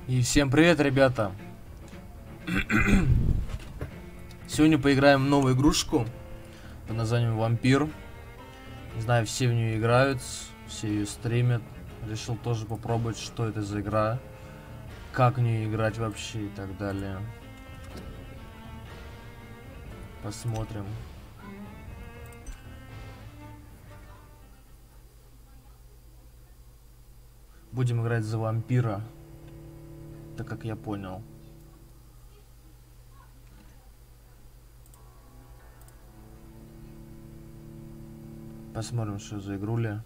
И всем привет, ребята! Сегодня поиграем в новую игрушку под названием Vampyr. Не знаю, все в нее играют, все ее стримят. Решил тоже попробовать, что это за игра, как в нее играть вообще и так далее. Посмотрим. Будем играть за вампира, так как я понял. Посмотрим, что за игруля.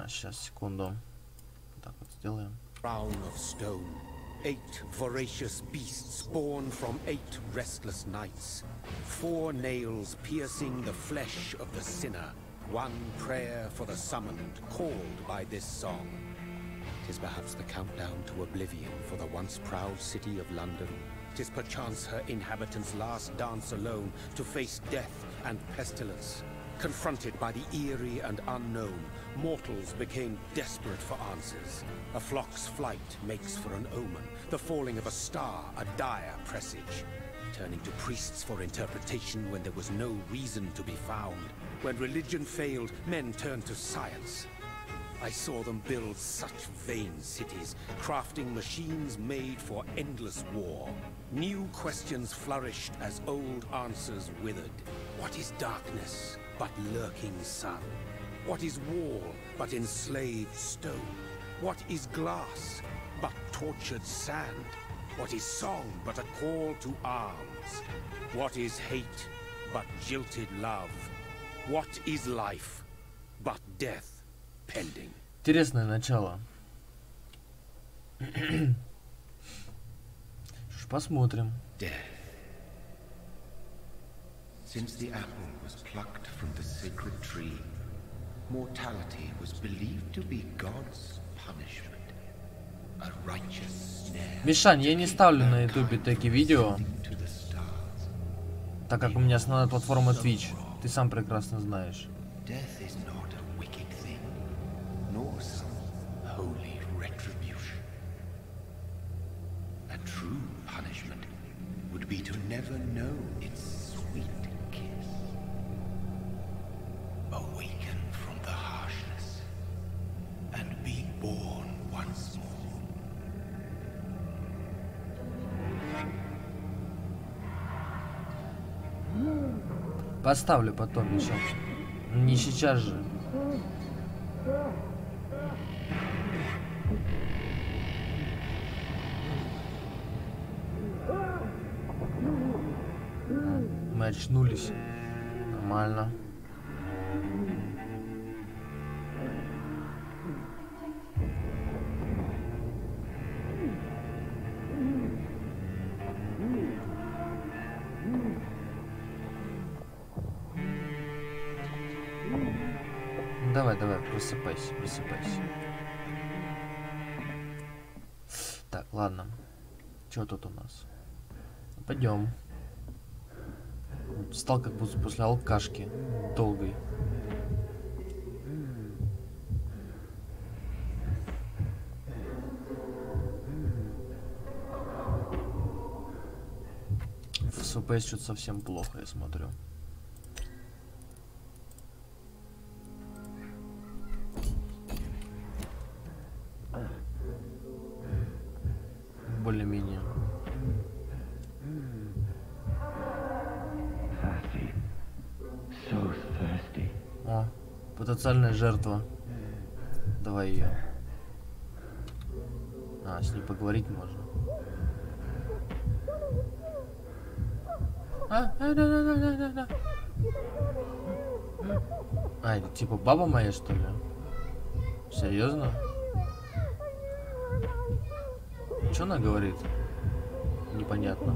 Сейчас, секунду. Так вот сделаем. 8 voracious beasts born from 8 restless nights. 4 nails piercing the flesh of the sinner. 1 prayer for the summoned, called by this song. 'Tis perhaps the countdown to oblivion for the once proud city of London. 'Tis perchance her inhabitants' last dance alone to face death and pestilence. Confronted by the eerie and unknown, mortals became desperate for answers. A flock's flight makes for an omen, the falling of a star a dire presage. Turning to priests for interpretation when there was no reason to be found. When religion failed, men turned to science. I saw them build such vain cities, crafting machines made for endless war. New questions flourished as old answers withered. What is darkness but lurking sun? What is wall but enslaved stone? What is glass but tortured sand? What is song but a call to arms? What is hate but jilted love? What is life but death pending? Интересное начало. Что ж, посмотрим. Since the apple was plucked from the sacred tree, mortality was believed to be God's punishment. A righteous snare. Мишань, я не ставлю на ютубе такие видео, так как у меня основная платформа Twitch. Ты сам прекрасно знаешь. Death is not a wicked thing, nor some holy retribution. A true punishment would be to never know its sweet kiss. Awaken from the harshness and be born once more. Поставлю потом, Мишань. Не сейчас же. Мы очнулись. Нормально. Давай, просыпайся. Так, ладно. Что тут у нас? Пойдем. Встал как будто после алкашки долгой. В СП что-то совсем плохо, я смотрю. Более-менее. О, потенциальная жертва. Давай ее. С ней поговорить можно. Это типа баба моя, что ли? Серьезно? Что она говорит? Непонятно.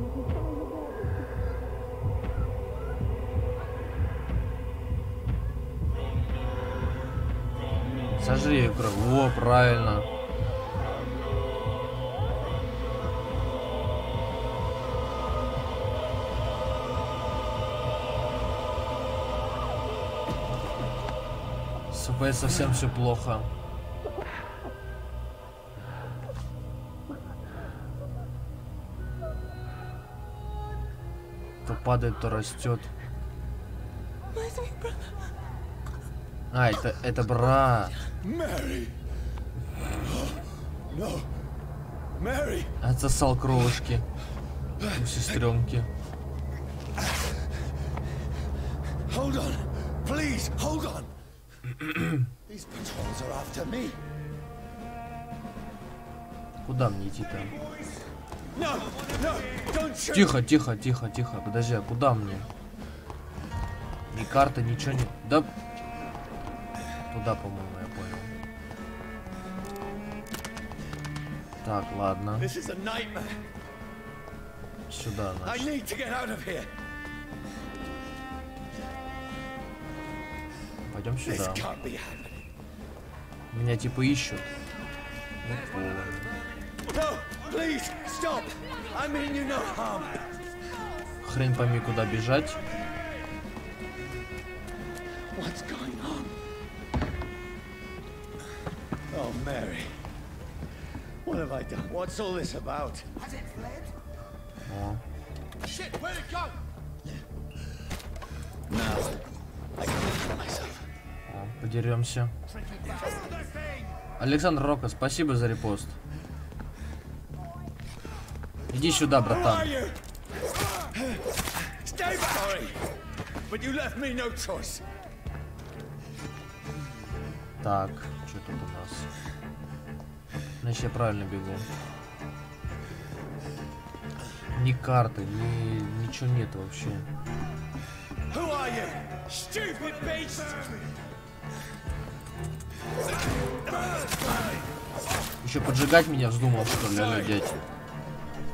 Сожри ее кровь. Во, правильно. ФПС совсем все плохо. То падает, то растет. А, это брат. Отсосал кровушки у сестренки. Hold on, please, hold on. These patrols are after me. Куда мне идти-то? No, no, don't shoot. Тихо, тихо, тихо, тихо. Подожди, а куда мне? Ни карта, ничего не... Да... Туда, по-моему, я понял. Так, ладно. This is a nightmare. Сюда, I значит. need to get out of here. Пойдем This сюда. can't be happening. Меня типа ищут. No, please, stop. I mean you no harm. Хрен пойми, куда бежать. What's going on? Oh, Mary. What have I done? What's all this about? Has it fled? О. Shit, where'd it go? Now, I can control myself. О, подеремся. Александр Рока, спасибо за репост. Иди сюда, братан. Так, что тут у нас? Значит, я правильно бегу. Ни карты, ничего нет вообще. Еще поджигать меня вздумал, что ли, алло, дядь?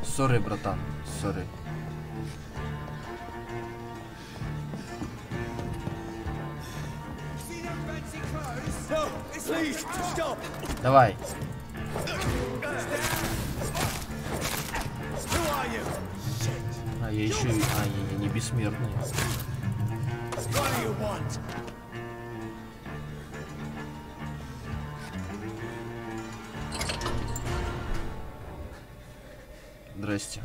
Сори, братан, сори. Давай. А, я еще и... А, я не бессмертный. Здрасте.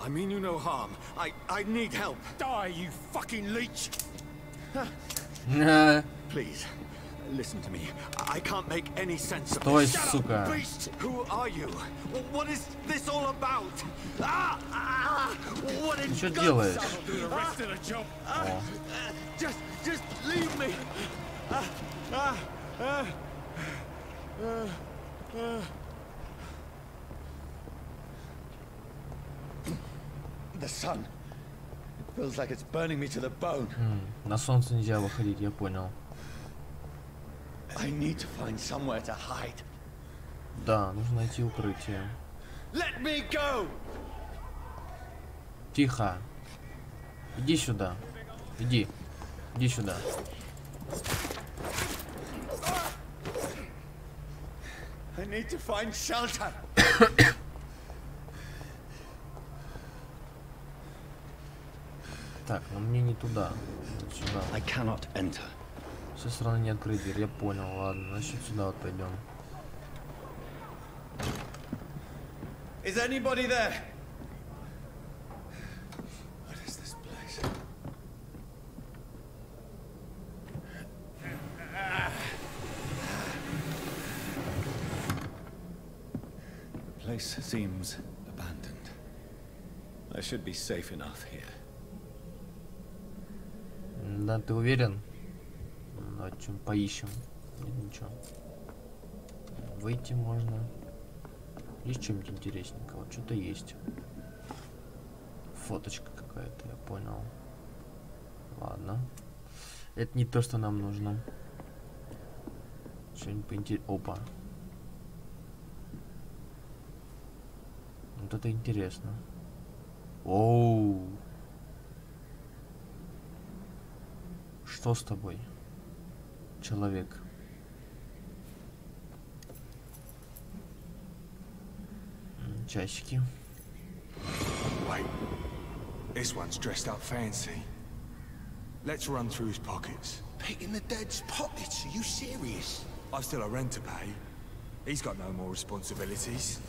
I mean you no harm. I need help. Die, you fucking leech. Please, listen to me. I can't make any sense of Стой, this. сука. Beast, who are you? What is this all about? What in Что делаешь? О. Just leave me. The sun. It feels like it's burning me to the bone. На солнце нельзя выходить, я понял. I need to find somewhere to hide. Да, нужно найти укрытие. Let me go. Тихо. Иди сюда. Иди. Иди сюда. I need to find shelter. Так, но мне не туда. Вот сюда. I cannot enter. С этой стороны не открыть дверь, я понял. Ладно, значит сюда вот пойдем. Is anybody there? What is this place? The place seems abandoned. I should be safe enough here. Да, ты уверен? Давайте что-нибудь поищем. Нет, ничего. Выйти можно. Есть что-нибудь интересненького? Что-то есть. Фоточка какая-то, я понял. Ладно. Это не то, что нам нужно. Что-нибудь поинтереснее. Опа. Вот это интересно. Оу. Что с тобой, человек? Часики. Wait, this one's dressed up fancy. Let's run through his pockets. Picking the dead's pockets? Are you serious? I've still a rent to pay. He's got no more responsibilities.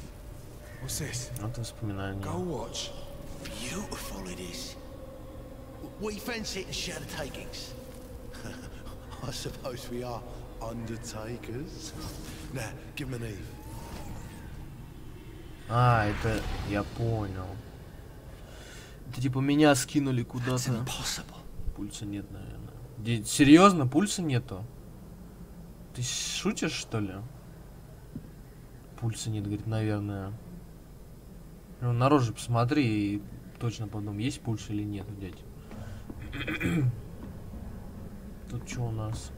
What's this? Вот воспоминания. Go watch. Beautiful it is. We fancy it and share the takings. I suppose we are undertakers. Now, give him an Eve. А, это я понял. Это типа меня скинули куда-то. Пульса нет, наверное. Серьезно, пульса нету? Ты шутишь, что ли? Пульса нет, говорит, наверное. Ну, наружу посмотри и точно подумай, есть пульс или нет, дядь. Тут что у нас?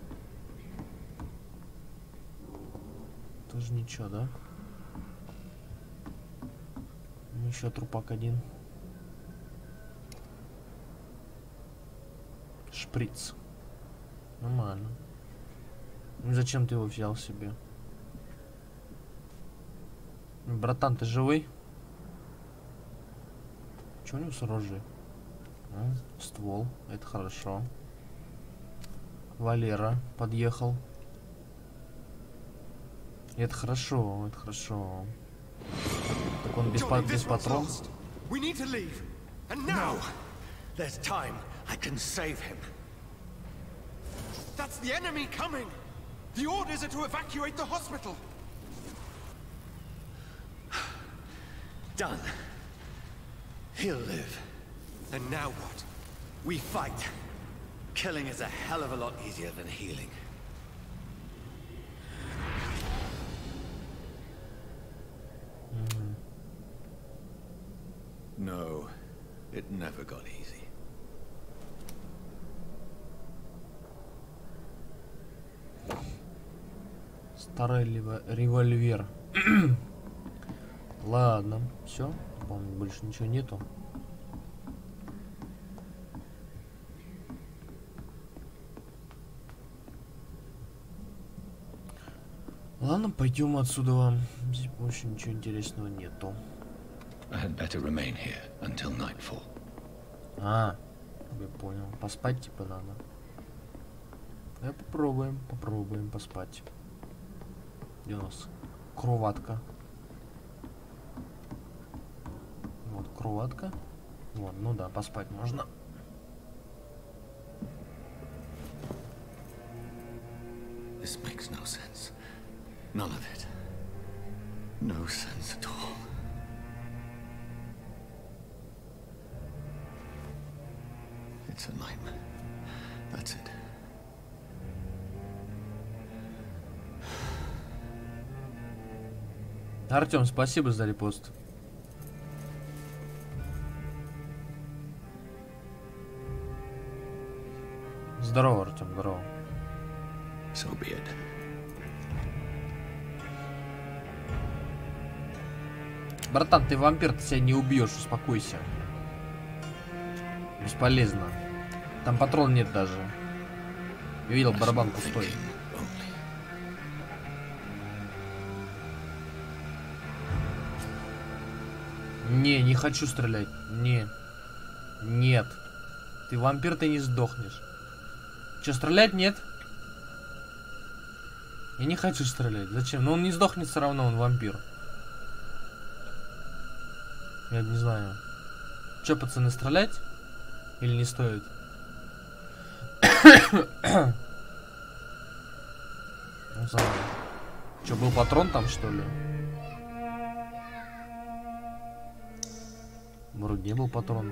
Тоже ничего, да? Еще трупак один. Шприц. Нормально. Ну зачем ты его взял себе? Братан, ты живой? Че у него с оружием? Ствол. Это хорошо. Валера подъехал. Это хорошо, это хорошо. Так он без патронов. There's time. I can save him. That's the enemy coming. The orders are to evacuate the hospital. Done. He'll live. And now what? We fight. Killing is a hell of a lot easier than healing. No, it never got easy. Старый револьвер. Ладно, все. По-моему, больше ничего нету. Ладно, пойдем отсюда. Здесь больше ничего интересного нету. А, я понял. Поспать типа надо. Попробуем поспать. Где у нас кроватка? Вот кроватка. Вот, ну да, поспать можно. This makes no sense. None of it. No sense at all. It's a nightmare. That's it. Артем, спасибо за репост. Здорово, Артем, здорово. So be it. Братан, ты вампир, ты себя не убьешь, успокойся. Бесполезно. Там патрон нет даже. Я видел, барабан пустой. Не хочу стрелять. Нет. Ты вампир, ты не сдохнешь. Че, стрелять нет? Я не хочу стрелять. Зачем? Но он не сдохнет все равно, он вампир. Я не знаю. Че, пацаны, стрелять? Или не стоит? Не знаю. Че, был патрон там, что ли? Вроде не был патрон.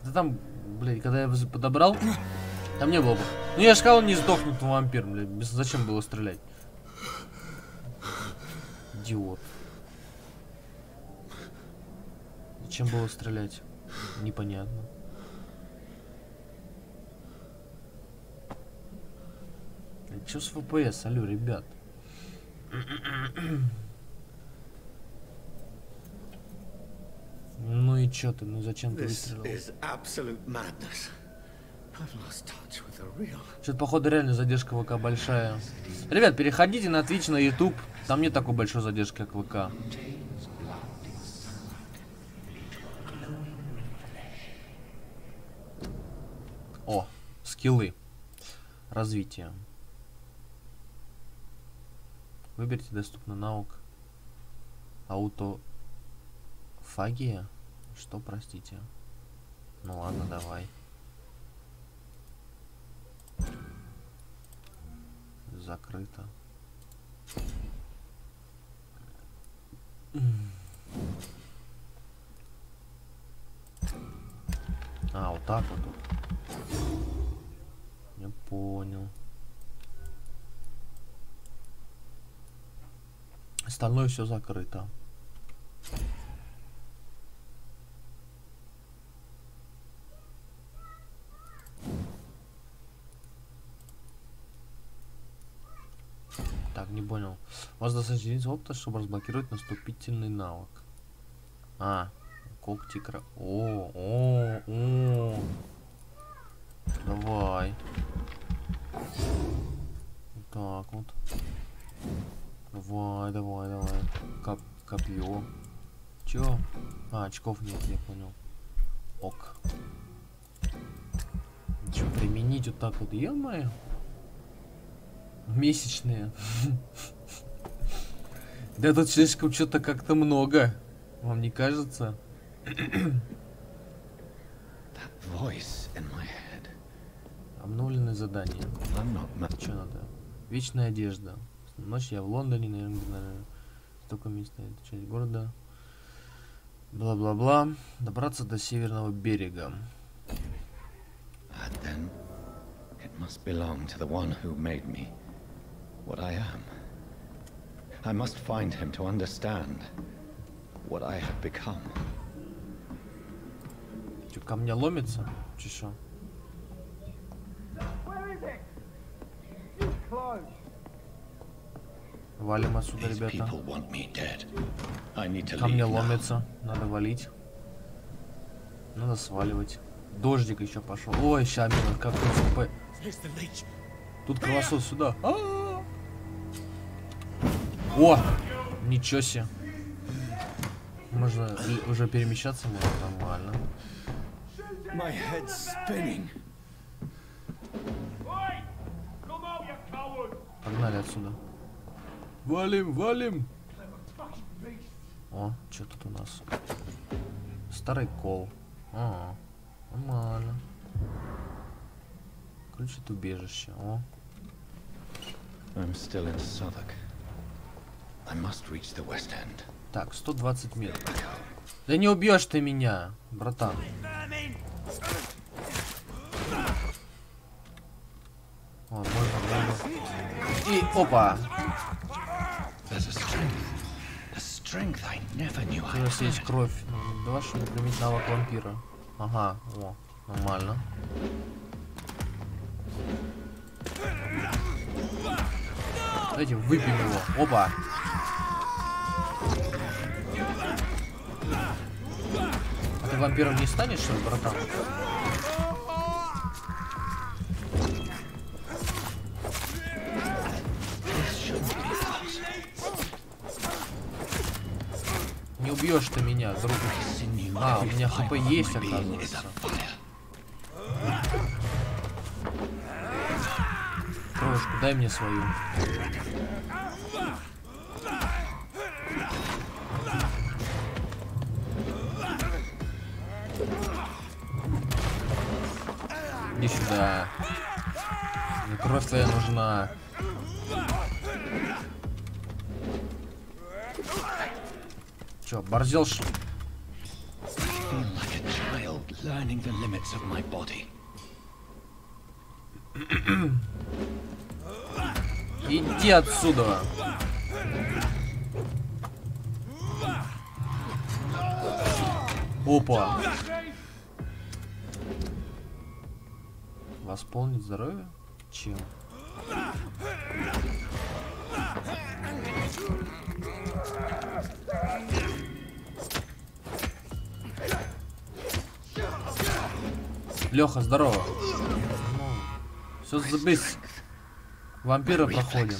Да там, блядь, когда я подобрал, там не было бы. Ну я же сказал, он не сдохнет, вампир, блядь. Зачем было стрелять? Идиот. Зачем было стрелять? Непонятно. Чё с ФПС? Алло, ребят. Ну и чё ты? Ну зачем ты выстрелил? This is absolute madness. Что-то, походу, реально задержка ВК большая. Ребят, переходите на Twitch, на YouTube. Там нет такой большой задержки, как ВК. О, скиллы. Развитие. Выберите доступный навык. Аутофагия? Что, простите? Ну ладно, давай. Закрыто. А, вот так вот. Я понял. Остальное все закрыто. Так, не понял. У вас достаточно единиц опыта, чтобы разблокировать наступительный навык. А, когти кра... О. Давай. Вот так вот. Давай. Копье. Чё? А, очков нет, я понял. Ок. Чё, применить вот так вот, е-мое? Месячные. Да тут слишком что-то как-то много. Вам не кажется? Обновленное задание. Что надо? Вечная одежда. Ночь я в Лондоне, наверное. Столько мест, это часть города. Бла-бла-бла. Добраться до северного берега. What I am. I must find him to understand what I have become. Чё, ко мне ломится? Чё? Валим отсюда, ребята. Ко мне ломится. Надо валить. Надо сваливать. Дождик еще пошел. Ой, ща, как тут. Тут кровосос сюда. О! Ничего себе. Можно уже перемещаться, можно нормально. Погнали отсюда. Валим. О, что тут у нас? Старый кол. Нормально. Ключ от убежища. О. Так, 120 метров. Да не убьешь ты меня, братан. О, можно. И опа. У нас есть кровь. Давай, чтобы применить навык вампира. Ага, о, нормально. Давайте выпьем его. Опа. А ты вампиром не станешь, что ли, братан? Не убьешь ты меня, друг. А, у меня хп есть, оказывается. Кровушку, дай мне свою. Иди сюда. Мне кровь твоя нужна. Чё, борзел ш... Иди отсюда. Опа. Восполнить здоровье? Чем? Леха, здорово. Все забыть. Вампира проходим.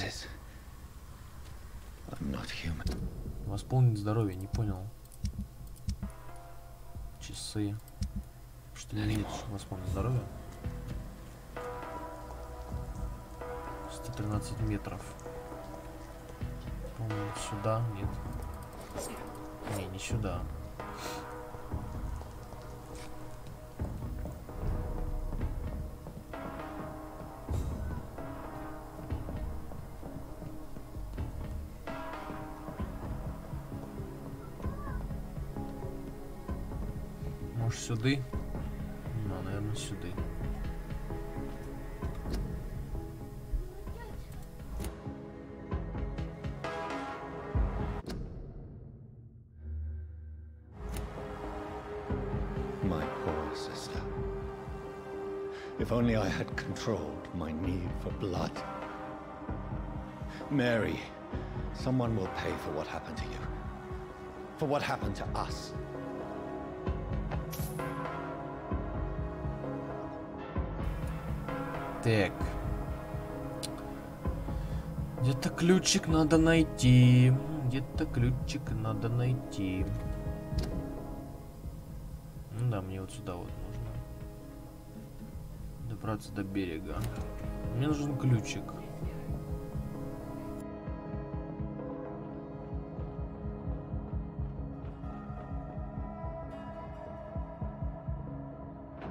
Восполнить здоровье, не понял. Часы. Что не видишь? Восполнить здоровье. 113 метров. По-моему, сюда? Нет. Не сюда. Может, сюда? Ну, наверное, сюда. If only I had controlled my need for blood. Mary, someone will pay for what happened to you. For what happened to us. Так. Где-то ключик надо найти. Где-то ключик надо найти. Ну да, мне вот сюда вот нужно добраться до берега. Мне нужен ключик.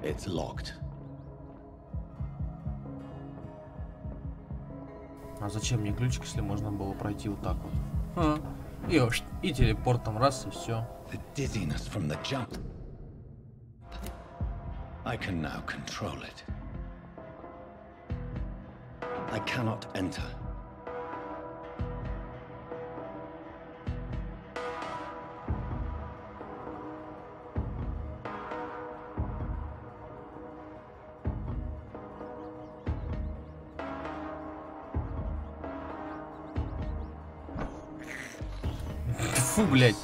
It's locked. А зачем мне ключик, если можно было пройти вот так вот? И телепортом раз и все. The dizziness from the jump. I can now control it. I cannot enter. Фу, блядь.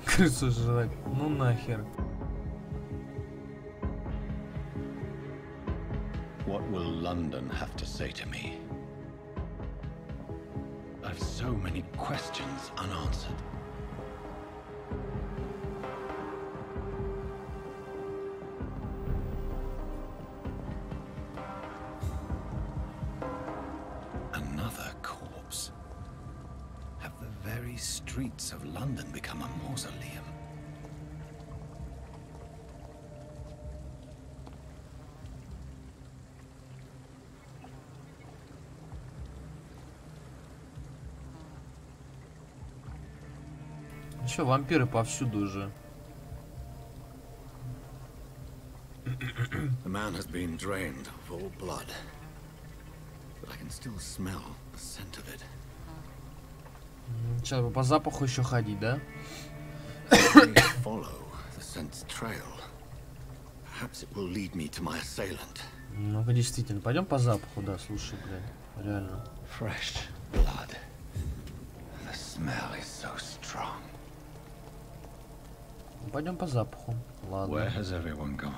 Крысу жрать. Ну нахер. What will London have to say to me? I've so many questions unanswered. Another corpse. Have the very streets of London become a mausoleum? Еще вампиры повсюду уже. The man has been drained of all blood, but I can still smell the scent of it. Сейчас бы по запаху еще ходить, да? Follow the scent's trail. Perhaps it will lead me to my assailant. Ну-ка, действительно, пойдем по запаху, да, слушай, блядь, реально. Fresh blood. The smell is so strong. Пойдем по запаху. Ладно. Where has everyone gone?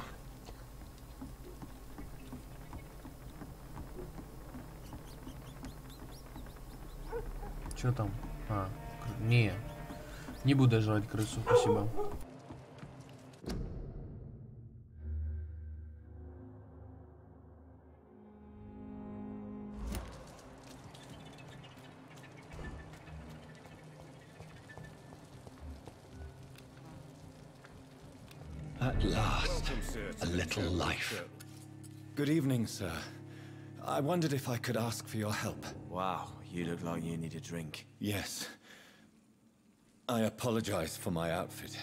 Что там? Не буду жрать крысу, спасибо. At last, a little life. Good evening, sir. I wondered if I could ask for your help. Wow, you look like you need a drink. Yes. I apologize for my outfit.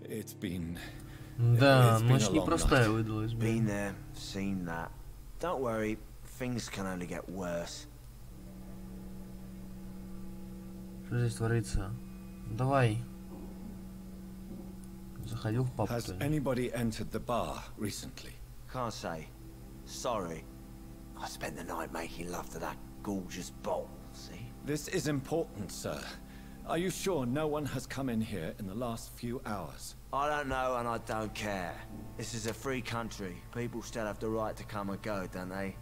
It's been... Да, ночь непростая выдалась. Been there, seen that. Don't worry, things can only get worse. Что здесь творится? Давай. Заходил в паб. Has anybody entered the bar recently? Can't say. Sorry. I spent the night making love to that gorgeous bowl, see? This is important, sir. Are you sure no one has come in here in the last few hours? I don't know and I don't care. This is a free country. People still have the right to come and go, don't they?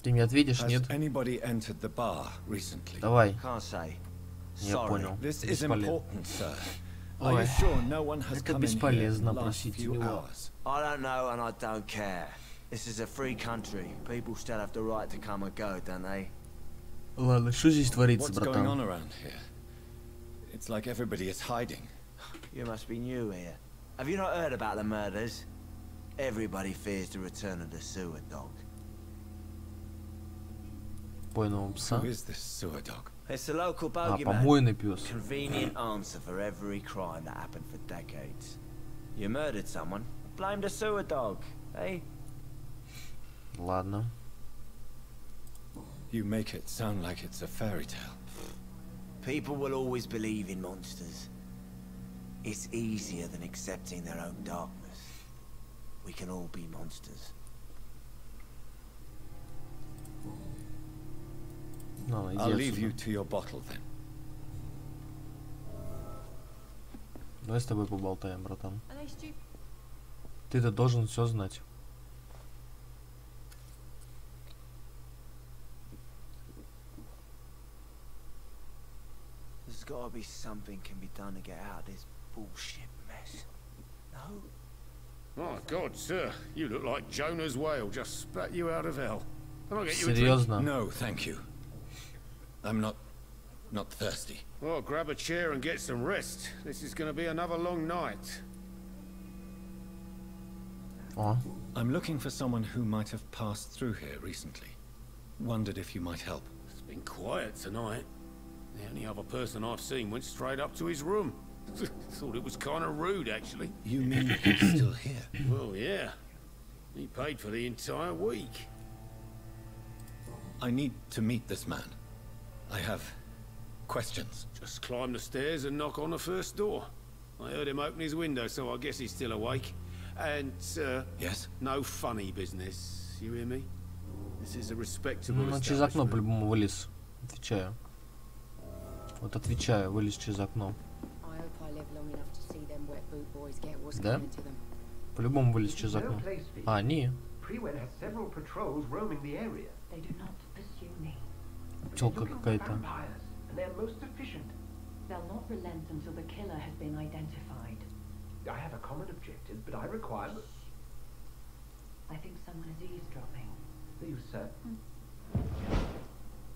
Ты мне ответишь, Has нет? anybody entered the bar recently? Давай. Can't say. Я Sorry. понял. This is Бесполезно. important, sir. Are Ой, you sure no one has это come in here in бесполезно, the last просить few его. hours? I don't know and I don't care. This is a free country. People still have the right to come and go, don't they? Ладно, что здесь творится, What's going on братан? around here? It's like everybody is hiding. You must be new here. Have you not heard about the murders? Everybody fears the return of the sewer dog. Понял, пса. Who is this sewer dog? It's the local А, bogeyman. помойный пес. Convenient answer for every crime that happened for decades. You murdered someone, blame the sewer dog, eh? Ладно. You make it sound like it's a fairy tale. People will always believe in monsters. It's easier than accepting their own darkness. We can all be monsters. Ну, иди I'll leave you отсюда. to your bottle then. Давай с тобой поболтаем, братан. Ты-то должен все знать. There's gotta be something can be done to get out of this bullshit mess. No? My God, sir, you look like Jonah's whale just spat you out of hell. Can I get you a drink? Серьезно? No, thank you. I'm not thirsty. Well, grab a chair and get some rest. This is going to be another long night. О, I'm looking for someone who might have passed through here recently. Wondered if you might help. It's been quiet tonight. The only other person I've seen went straight up to his room. Thought it was kind of rude, actually. You mean he's still here? Well, yeah. He paid for the entire week. I need to meet this man. I have questions. Just climb the stairs and knock on the first door. I heard him open his window, so I guess he's still awake. And, Yes? no funny business. You hear me? This is a respectable ну через окно establishment. по-любому вылез. Отвечаю. Вот отвечаю, вылез через окно. Да? По-любому вылез через окно. А, не. Тёлка какая-то. They'll not relent until the killer has been identified. I have a common objective, but I require... I think someone is eavesdropping. Are you certain?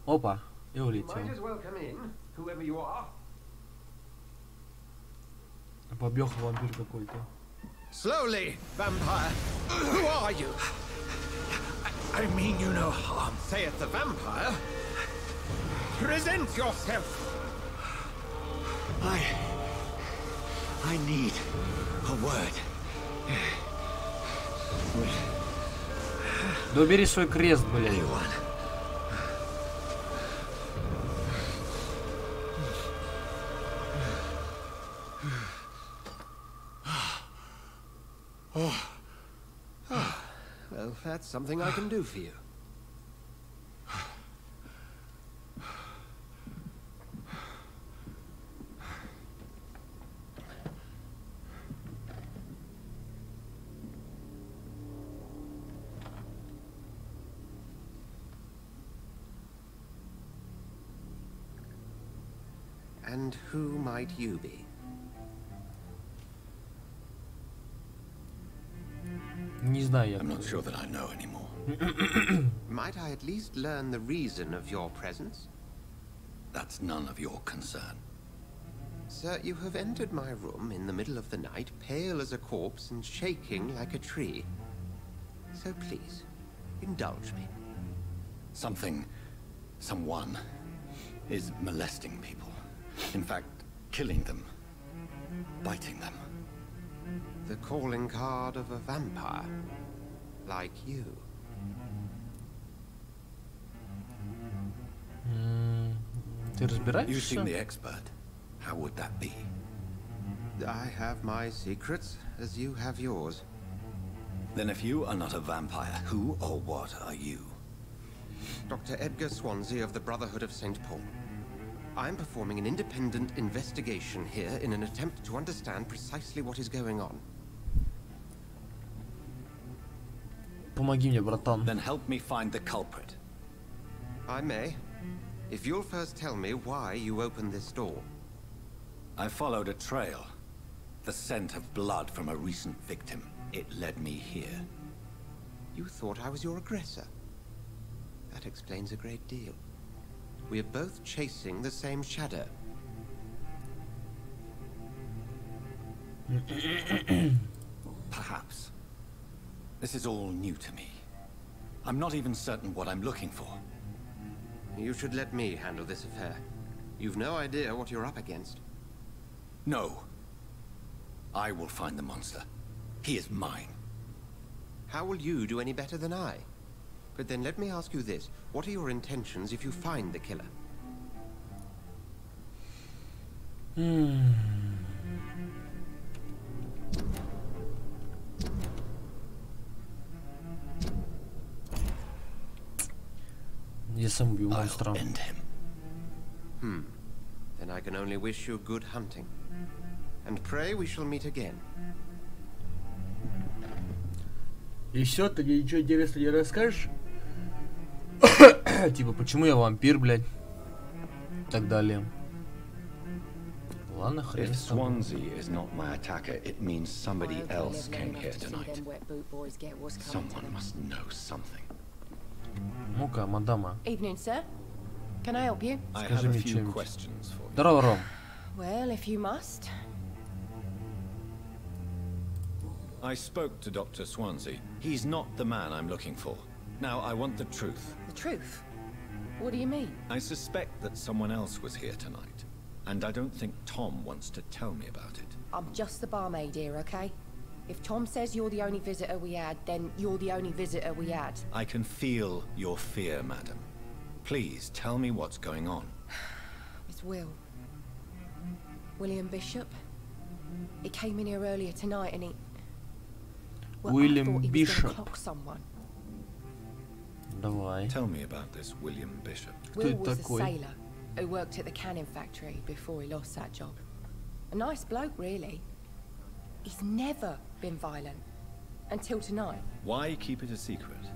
Опа, и You улетел. might as well come in, whoever you are. Побег вампир какой-то. Slowly, vampire. Who are you? I mean you no harm. Say it's a vampire. Present yourself. I need a word. Да убери свой крест, блядь. Anyone. Well, that's something I can do for you. And who might you be? Не знаю я. I'm not sure that I know anymore. Might I at least learn the reason of your presence? That's none of your concern. Sir, you have entered my room in the middle of the night, pale as a corpse and shaking like a tree. So please, indulge me. Someone is molesting people. In fact, killing them. Biting them. The calling card of a vampire. Like you. Ты You разбираешься? seem the expert. How would that be? I have my secrets, as you have yours. Then if you are not a vampire, who or what are you? Dr. Edgar Swansea of the Brotherhood of St. Paul. I'm performing an independent investigation here in an attempt to understand precisely what is going on. Помоги мне, братан. Then help me find the culprit. I may, if you'll first tell me why you opened this door. I followed a trail. The scent of blood from a recent victim. It led me here. You thought I was your aggressor. That explains a great deal. We're both chasing the same shadow. Perhaps. This is all new to me. I'm not even certain what I'm looking for. You should let me handle this affair. You've no idea what you're up against. No. I will find the monster. He is mine. How will you do any better than I? But then let me ask you this. What are your intentions if you find the killer? Я сам убью монстра. I'll end him. Then I can only wish you good hunting. And pray we shall meet again. И все, ты мне ничего интересного не расскажешь? Типа, почему я вампир, блядь? И так далее. Ладно, хрен If с тобой. Swansea is not my attacker, it means somebody else came here tonight. Someone must know something. Ну-ка, мадама. Evening, sir. Can I help you? I Скажи have a мне few что-нибудь. questions for you. Здорово, Ром. Well, if you must. I spoke to Dr. Swansea. He's not the man I'm looking for. Now, I want the truth. The truth? What do you mean? I suspect that someone else was here tonight. And I don't think Tom wants to tell me about it. I'm just the barmaid here, okay? If Tom says you're the only visitor we had, then you're the only visitor we had. I can feel your fear, madam. Please, tell me what's going on. It's Will. William Bishop. He came in here earlier tonight and he... Well, William I thought he was Bishop. gonna clock someone. Давай. Tell me about this William Bishop. Will was a такой? sailor who worked at the cannon factory before he lost that job. A nice bloke, really. He's never been violent. Until tonight. Why keep it a secret?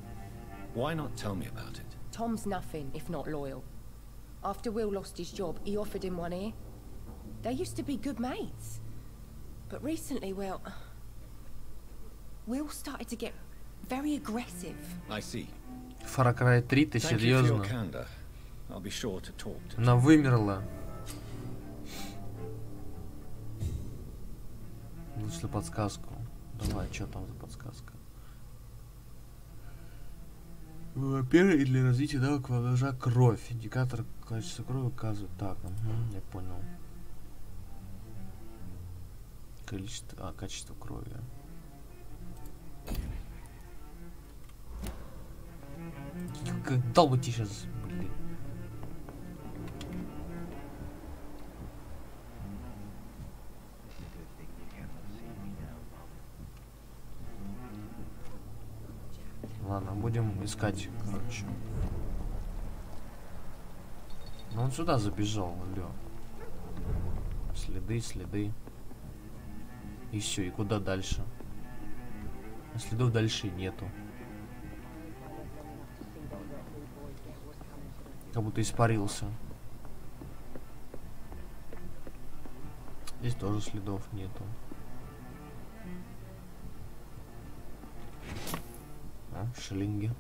Why not tell me about it? Tom's nothing if not loyal. After Will lost his job, he offered him one ear. They used to be good mates. But recently, well... Will started to get very aggressive. I see. Far Cry 3, ты Thank you for your серьезно? candor. I'll be sure to talk to Она вымерла. Вышли подсказку. Давай, что там за подсказка? Во-первых, для развития навыка важна кровь. Индикатор количества крови указывает. Так, я понял. Качество крови. Как дал бы тебе сейчас, блин. Ладно, будем искать, короче. Ну он сюда забежал, алло. Следы. И все, и куда дальше? Следов дальше нету. Как будто испарился. Здесь тоже следов нету. Шиллинги.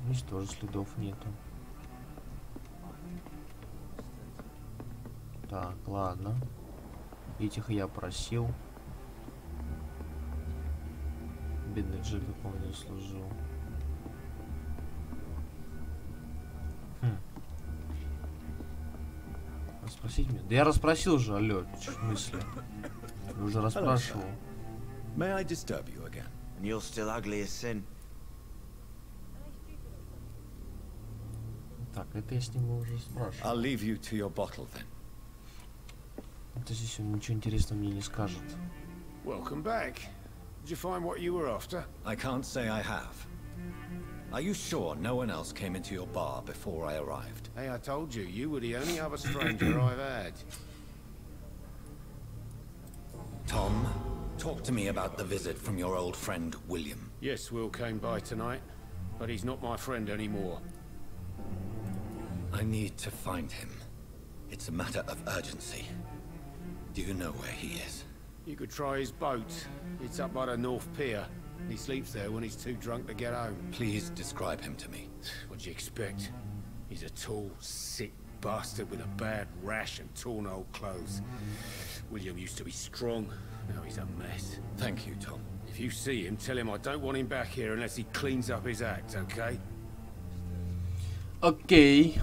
Здесь тоже следов нету. Так, ладно. Этих я просил. Бедный Джек, как он не служил. Расспросить меня? Да я расспросил уже, алло, в смысле? Я уже расспрашивал. May I disturb you again? And you're still ugly as sin. Так, это я с ним уже спрашивал. I'll leave you to your bottle then. Это здесь он ничего интересного мне не скажет. Welcome back. Did you find what you were after? I can't say I have. Are you sure no one else came into your bar before I arrived? Hey, I told you, you were the only other stranger I've had. Tom, talk to me about the visit from your old friend, William. Yes, Will came by tonight, but he's not my friend anymore. I need to find him. It's a matter of urgency. Do you know where he is? You could try his boat. It's up by the North Pier. He sleeps there when he's too drunk to get home. Please describe him to me. What do you expect? He's a tall, sick bastard with a bad rash and torn old clothes. William used to be strong. Now he's a mess. Thank you, Tom. If you see him, tell him I don't want him back here unless he cleans up his act, okay? Окей.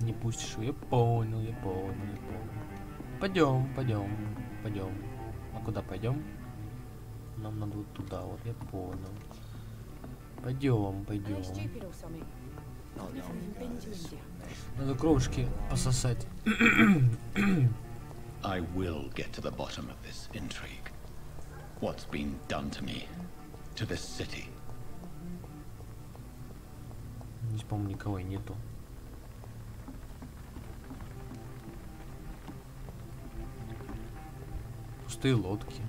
Не пустишь, я понял. Пойдем. А куда пойдем? Нам надо вот туда, вот я понял. Пойдем. Надо кровушки пососать. I will get to the bottom of this intrigue. What's been done to me, to this city? Здесь, по-моему, никого и нету. Пустые лодки.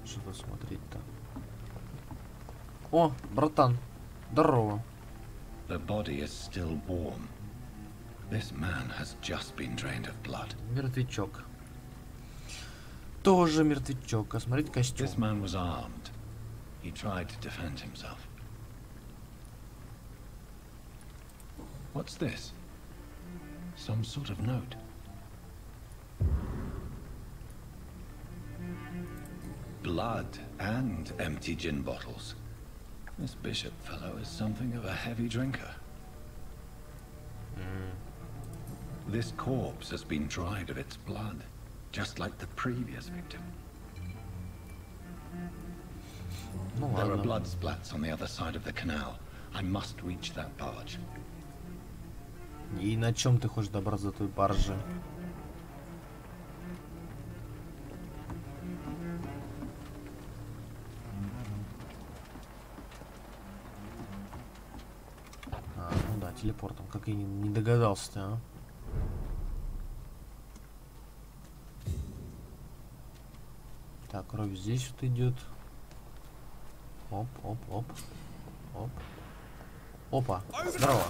Что-то смотреть-то. О, братан, здорово. The body is still warm. This man has just been drained of blood. Мертвячок. Тоже мертвячок. А смотрите костюм. This man was armed. He tried to defend himself. What's this? Some sort of note. Blood and empty gin bottles. This bishop fellow is something of a heavy drinker. This corpse has been dried of its blood, just like the previous victim. There are blood splats on the other side of the canal. I must reach that barge. И на чем ты хочешь добраться до той баржи? Ну да, телепортом. Как я не догадался-то, а? Так, кровь здесь вот идет. Оп. Опа, здорово.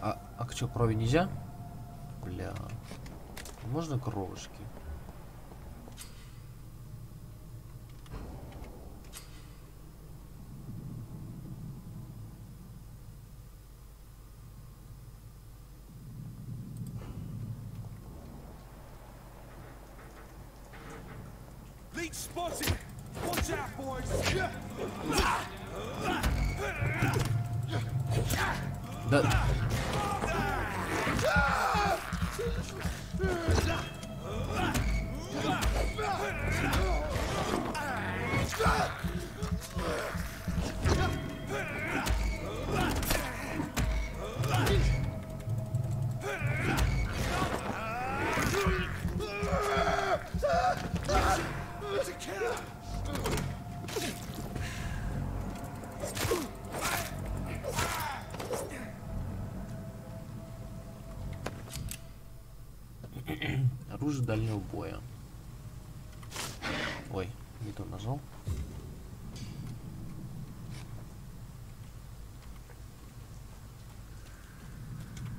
А что, крови нельзя? Бля. Можно кровушки? Да. Оружие дальнего боя. Ой, не то нажал.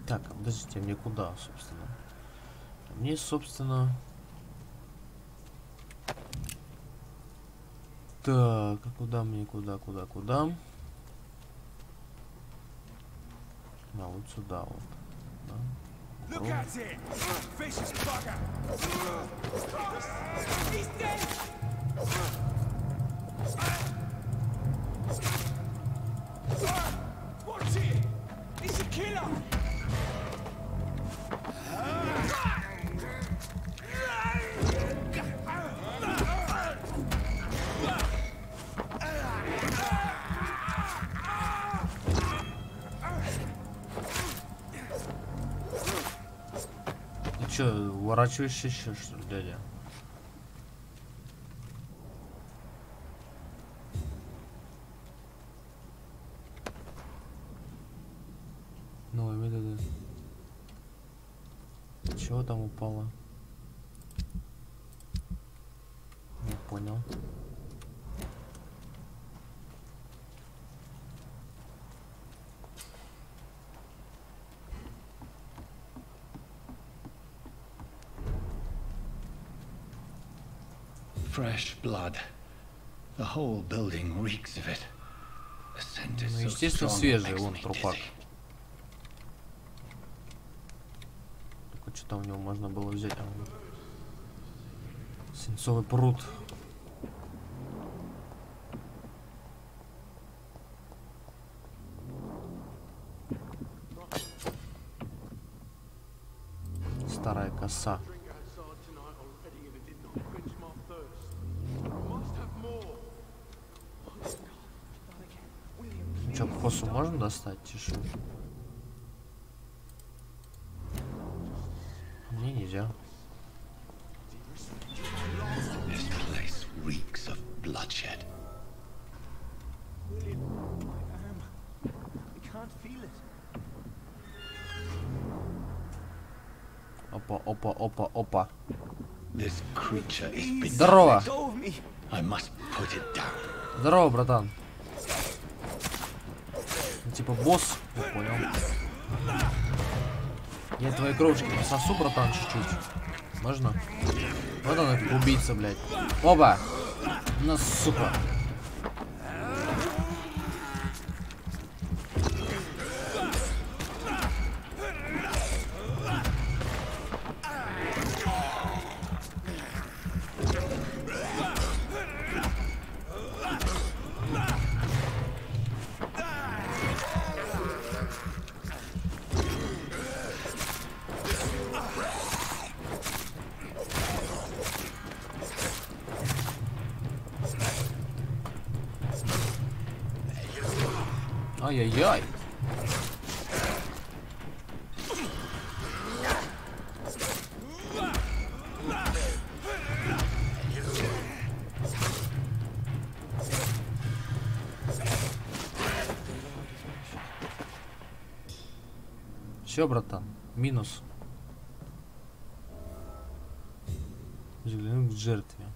Так, подождите, мне куда, собственно? Мне, собственно... Так, а куда мне, куда? А, вот сюда вот. Да. Look at it! Vicious bugger! He's dead! Watch it! He's a killer! Че, уворачиваешься еще, что ли, дядя? Чего там упало? Не понял. Fresh blood. The whole building reeks of it. The scent is Ну, so естественно, strong it свежий, makes вон me трупак. dizzy. Только что там у него можно было взять. Свинцовый пруд. Старая коса. Че, косу можно достать? Тише. Мне нельзя. This place reeks of bloodshed. Опа, опа, опа, опа. This creature is big. Здорово! I must put it down. Здорово, братан. Ну, типа босс, я понял. Я твои кровушки пососу, братан, чуть-чуть. Можно? Вот он, этот убийца, блядь. Оба! Ну, сука. Ай-яй-яй. Все, братан, минус. Заглянуть к жертве.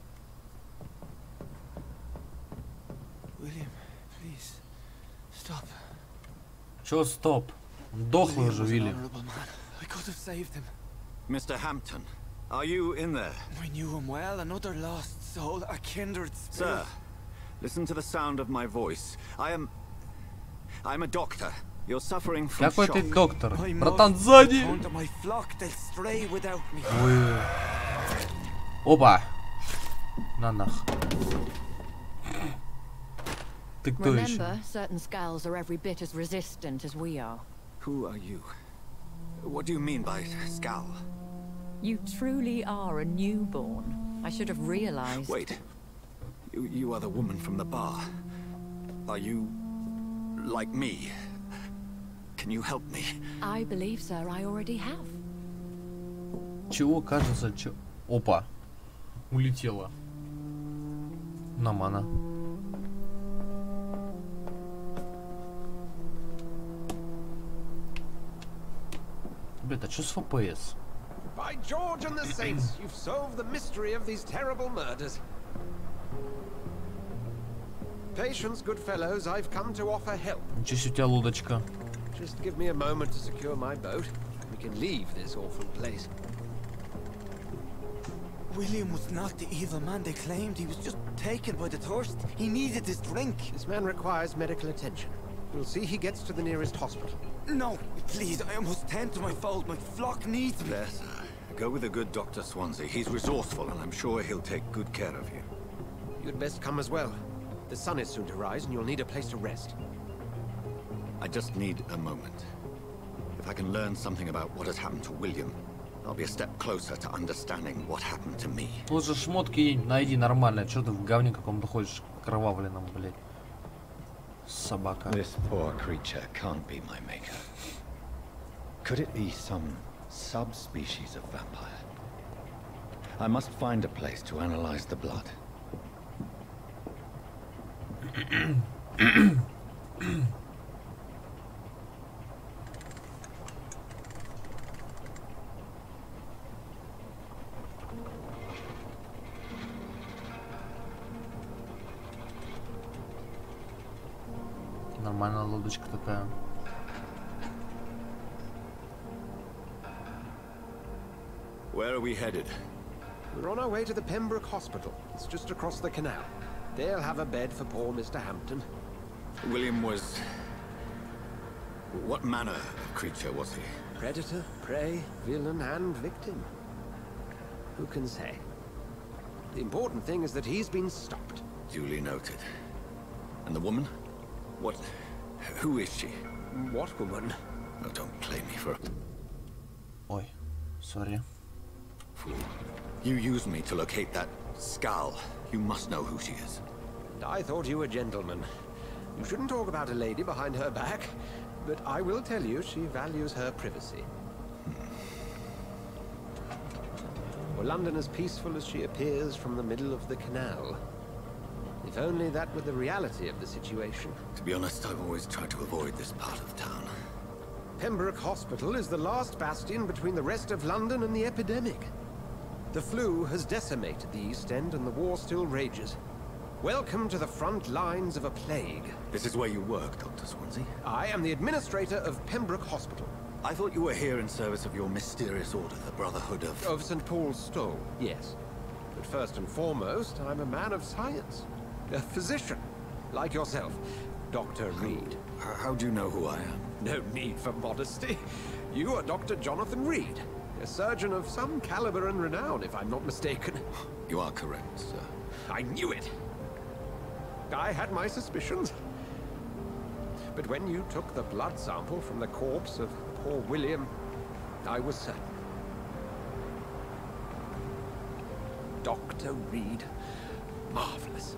Чё стоп? Дохлый уже, Вилли. Mr. Hampton, are you in there? I knew him well, another lost soul, a kindred spirit. Sir, listen to the sound of my voice. I'm a doctor. You're suffering from Какой ты shock. доктор? Братан, сзади! Ой. Опа! На нах. Ты кто еще? Remember, certain skulls are every bit as resistant as we are. Who are you? What do you mean by skull? You truly are a newborn. I should have realized. Wait. You are the woman from the bar. Are you like me? Can you help me? I believe, sir, I already have. Чего кажется, Опа. Улетела. На мана. Блять, а что с FPS? By George and the Saints, you've solved the mystery of these terrible murders. Patience, good fellows, I've come to offer help. Ничего себе у тебя лодочка. Just give me a moment to secure my boat. We can leave this awful place. William was not the evil man they claimed. He was just taken by the thirst. He needed his drink. This man requires medical attention. We'll see he gets to the nearest hospital. No, please, I must tend to my fold. My flock needs me. There, sir. Go with the good Dr. Swansea. He's resourceful, and I'm sure he'll take good care of you. You'd best come as well. The sun is soon to rise, and you'll need a place to rest. I just need a moment. If I can learn something about what has happened to William, I'll be a step closer to understanding what happened to me. Лучше шмотки найди нормально. Что ты в говне каком-то ходишь кровавленном, блядь. Собака. This poor creature can't be my maker. Could it be some subspecies of vampire? I must find a place to analyze the blood. Нормальная лодочка такая. Where are we headed? We're on our way to the Pembroke Hospital. It's just across the canal. They'll have a bed for poor Mr. Hampton. William was... What manner of creature was he? Predator, prey, villain, and victim. Who can say? The important thing is that he's been stopped. Duly noted. And the woman? What... Who is she? What woman? Oh, don't play me for... Ой, sorry. Fool. You used me to locate that skull. You must know who she is. I thought you a gentleman. You shouldn't talk about a lady behind her back, but I will tell you she values her privacy. Were London as peaceful as she appears from the middle of the canal? If only that were the reality of the situation. To be honest, I've always tried to avoid this part of town. Pembroke Hospital is the last bastion between the rest of London and the epidemic. The flu has decimated the East End and the war still rages. Welcome to the front lines of a plague. This is where you work, Dr. Swansea? I am the administrator of Pembroke Hospital. I thought you were here in service of your mysterious order, the Brotherhood of... Of St. Paul's Stole, yes. But first and foremost, I'm a man of science. A physician, like yourself, Dr. Reed. How do you know who I am? No need for modesty. You are Dr. Jonathan Reed, a surgeon of some caliber and renown, if I'm not mistaken. You are correct, sir. I knew it! I had my suspicions. But when you took the blood sample from the corpse of poor William, I was certain. Dr. Reed. Marvelous.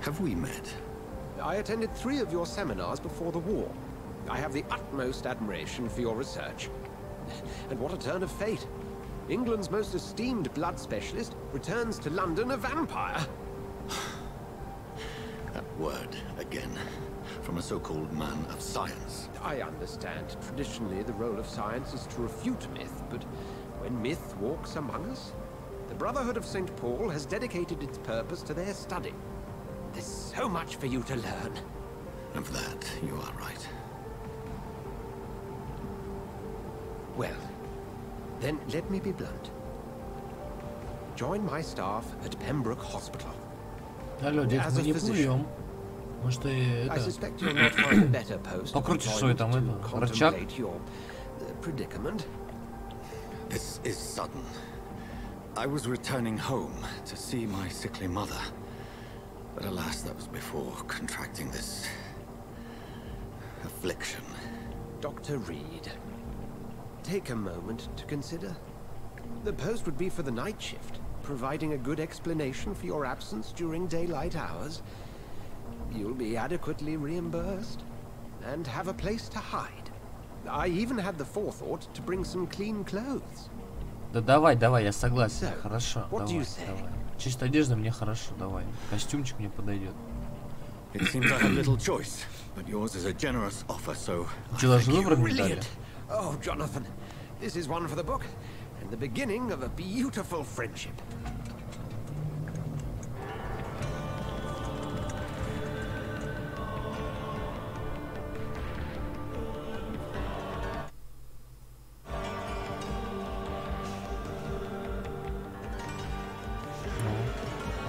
Have we met? I attended 3 of your seminars before the war. I have the utmost admiration for your research. And what a turn of fate. England's most esteemed blood specialist returns to London a vampire. That word, again. From a so-called man of science. I understand. Traditionally, the role of science is to refute myth, but when myth walks among us, the Brotherhood of St. Paul has dedicated its purpose to their study. There's so much for you to learn. Of that, you are right. Well, then let me be blunt. Join my staff at Pembroke Hospital. Алло, дед, мы не плюем. Может, и это... Покрутишь свой там, это, рычаг? This is sudden. I was returning home to see my sickly mother. But alas, that was before contracting this... affliction. Dr. Reed, take a moment to consider. The post would be for the night shift, providing a good explanation for your absence during daylight hours. You'll be adequately reimbursed, and have a place to hide. I even had the forethought to bring some clean clothes. Да давай, давай, я согласен. Хорошо, what давай, давай. Чистая одежда мне хорошо, давай. Костюмчик мне подойдет. It seems I have little choice, but yours is a generous offer, so... Brilliant! Oh, Jonathan, this is one for the book, and the beginning of a beautiful friendship.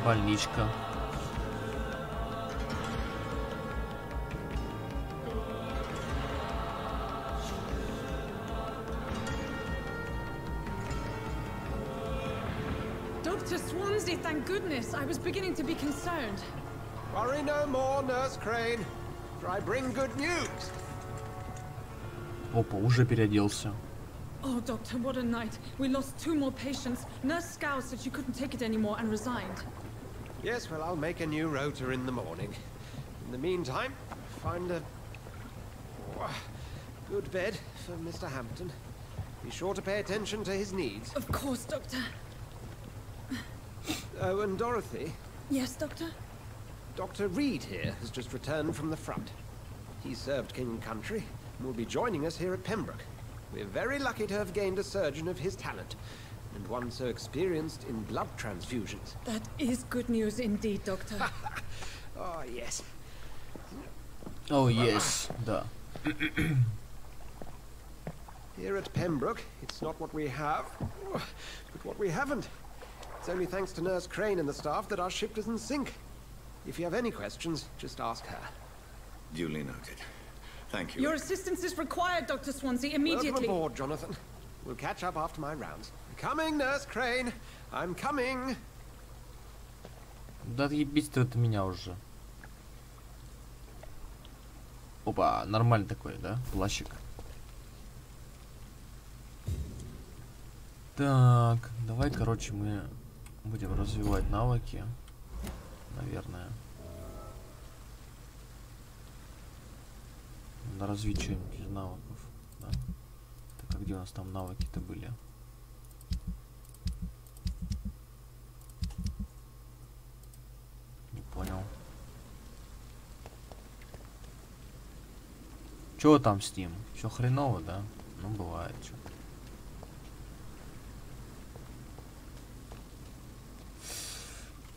Больничка. Dr. Swansea, thank goodness. I was beginning to be concerned. Worry no more, Nurse Crane, for I bring good news. Опа, уже переоделся. Oh, Doctor, what a night. We lost 2 more patients. Nurse Scow said she couldn't take it anymore and resigned. Yes, well, I'll make a new rota in the morning. In the meantime, find a good bed for Mr. Hampton. Be sure to pay attention to his needs. Of course, Doctor. Oh, and Dorothy? Yes, Doctor? Dr. Reed here has just returned from the front. He served King and Country and will be joining us here at Pembroke. We're very lucky to have gained a surgeon of his talent, and one so experienced in blood transfusions. That is good news indeed, Doctor. Oh, yes. Oh, yes, да. Here at Pembroke, it's not what we have, but what we haven't. It's only thanks to Nurse Crane and the staff that our ship doesn't sink. If you have any questions, just ask her. Duly noted. Thank you. Your assistance is required, Dr. Swansea, immediately. Welcome aboard, Jonathan. We'll catch up after my rounds. I'm coming, Nurse Crane. I'm coming. Да ебись ты от меня уже. Опа, нормальный такой, да? Плащик. Так, давай, короче, мы будем развивать навыки. Наверное. Надо развить что-нибудь из навыков. Да? Так, а где у нас там навыки-то были? Не понял. Чё там с ним? Все хреново, да? Ну, бывает, что.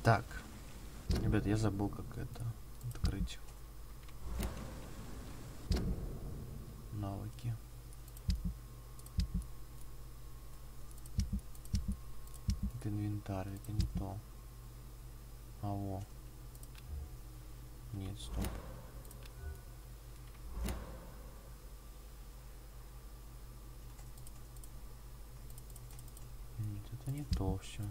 Так. Ребят, я забыл, как это открыть. Навыки. Это инвентарь, это не то. А во. Нет, стоп. Нет, это не то все.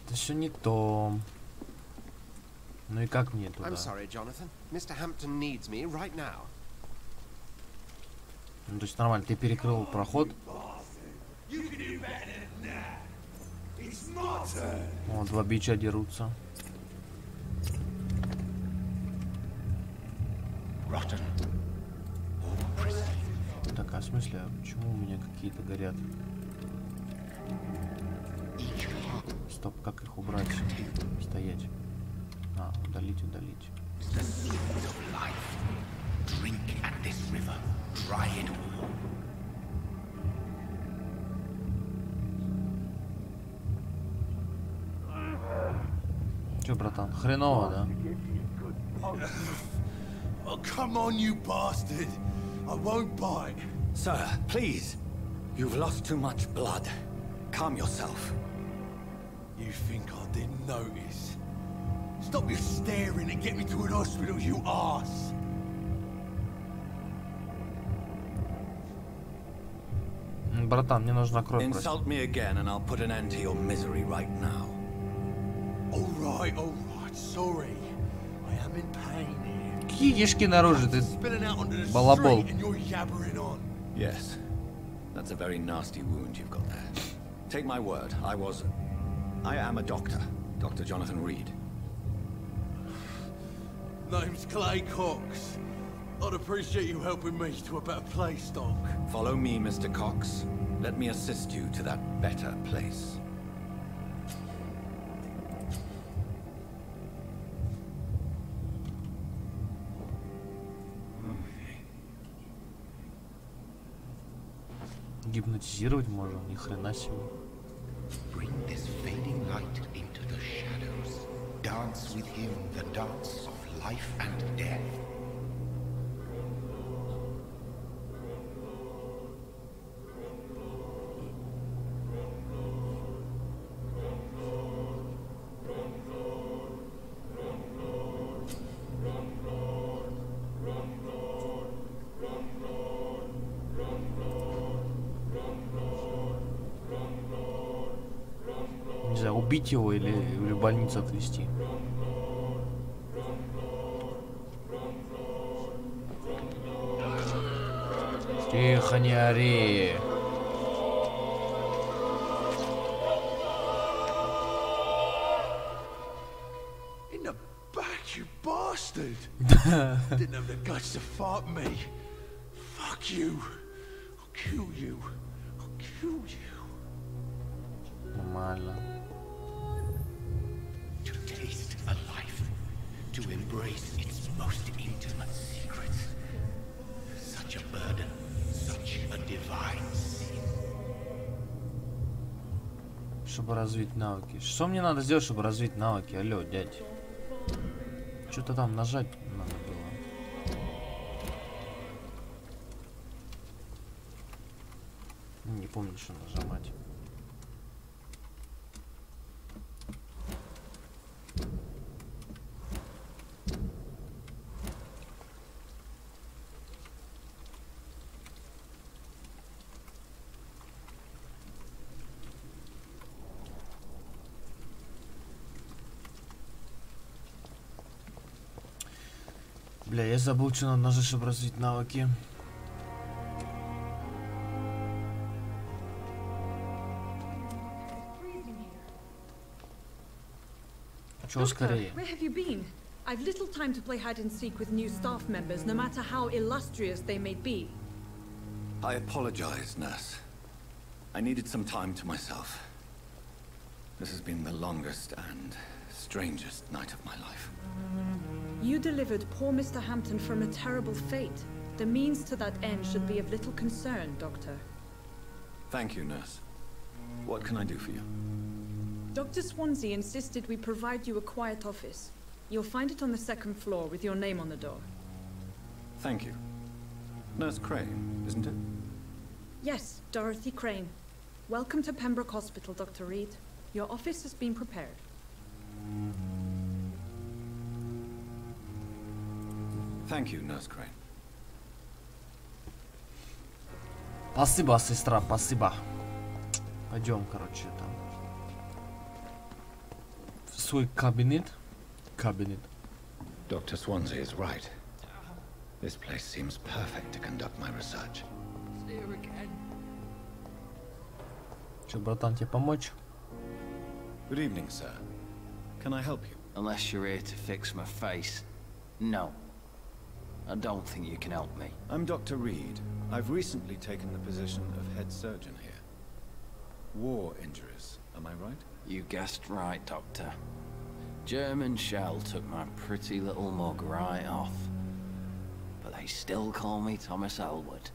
Это все не то. Ну и как мне туда? I'm sorry, Jonathan. Mr. Hampton needs me right now. Ну, то есть нормально, ты перекрыл проход. О, два бича дерутся. Так, а в смысле, а почему у меня какие-то горят? Стоп, как их убрать? Стоять. А, удалить, удалить. Чё, братан, хреново, да? Oh, come on, you bastard! I won't bite. Sir, please. You've lost too much blood. Calm yourself. You think I didn't notice? Stop your staring and get me to an hospital, you arse! Братан, мне нужна кровь. Insult me again and I'll put an end to your misery right now. All right, sorry. I am in pain here. Какие кишки наружу, ты балабол. Yes, that's a very nasty wound you've got there. Take my word, I am a doctor, Dr. Jonathan Reed. Name's Clay Cox. I'd appreciate you helping me to a better place, Doc. Follow me, Mr. Cox. Let me assist you to that better place. Гипнотизировать можно, ни хрена себе. Bring this fading light into the shadows. Dance with him the dance of life and death. Убить его или в больницу отвезти. Тихо, не ори. In the back, you bastard! Didn't have the guts to fight me. Fuck you. I'll kill you. I'll kill you. Нормально. To taste a life, to embrace its most intimate secrets. Such a burden, such a divine чтобы развить навыки? Что мне надо сделать, чтобы развить навыки? Алло, дядь. Что-то там нажать надо было. Не помню, что нажимать. Бля, я забыл, что надо нажать, чтобы развить навыки. Чего скорее? Where have you been? I've little time to play hide and seek with new staff members, no matter how illustrious they may be. I apologize, nurse. I needed some time to myself. This has been the longest and strangest night of my life. You delivered poor Mr. Hampton from a terrible fate. The means to that end should be of little concern, Doctor. Thank you, nurse. What can I do for you? Dr. Swansea insisted we provide you a quiet office. You'll find it on the second floor with your name on the door. Thank you. Nurse Crane, isn't it? Yes, Dorothy Crane. Welcome to Pembroke Hospital, Dr. Reed. Your office has been prepared. Thank you, Nurse Crane. Спасибо, сестра, спасибо. Пойдем, короче, там. В свой кабинет. Dr. Swansea is right. This place seems perfect to conduct my research. Че, братан, тебе помочь? Good evening, sir. Can I help you? Unless you're here to fix my face. No. I don't think you can help me. I'm Dr. Reed. I've recently taken the position of head surgeon here. War injuries, am I right? You guessed right, Doctor. German shell took my pretty little mug right off. But they still call me Thomas Elwood.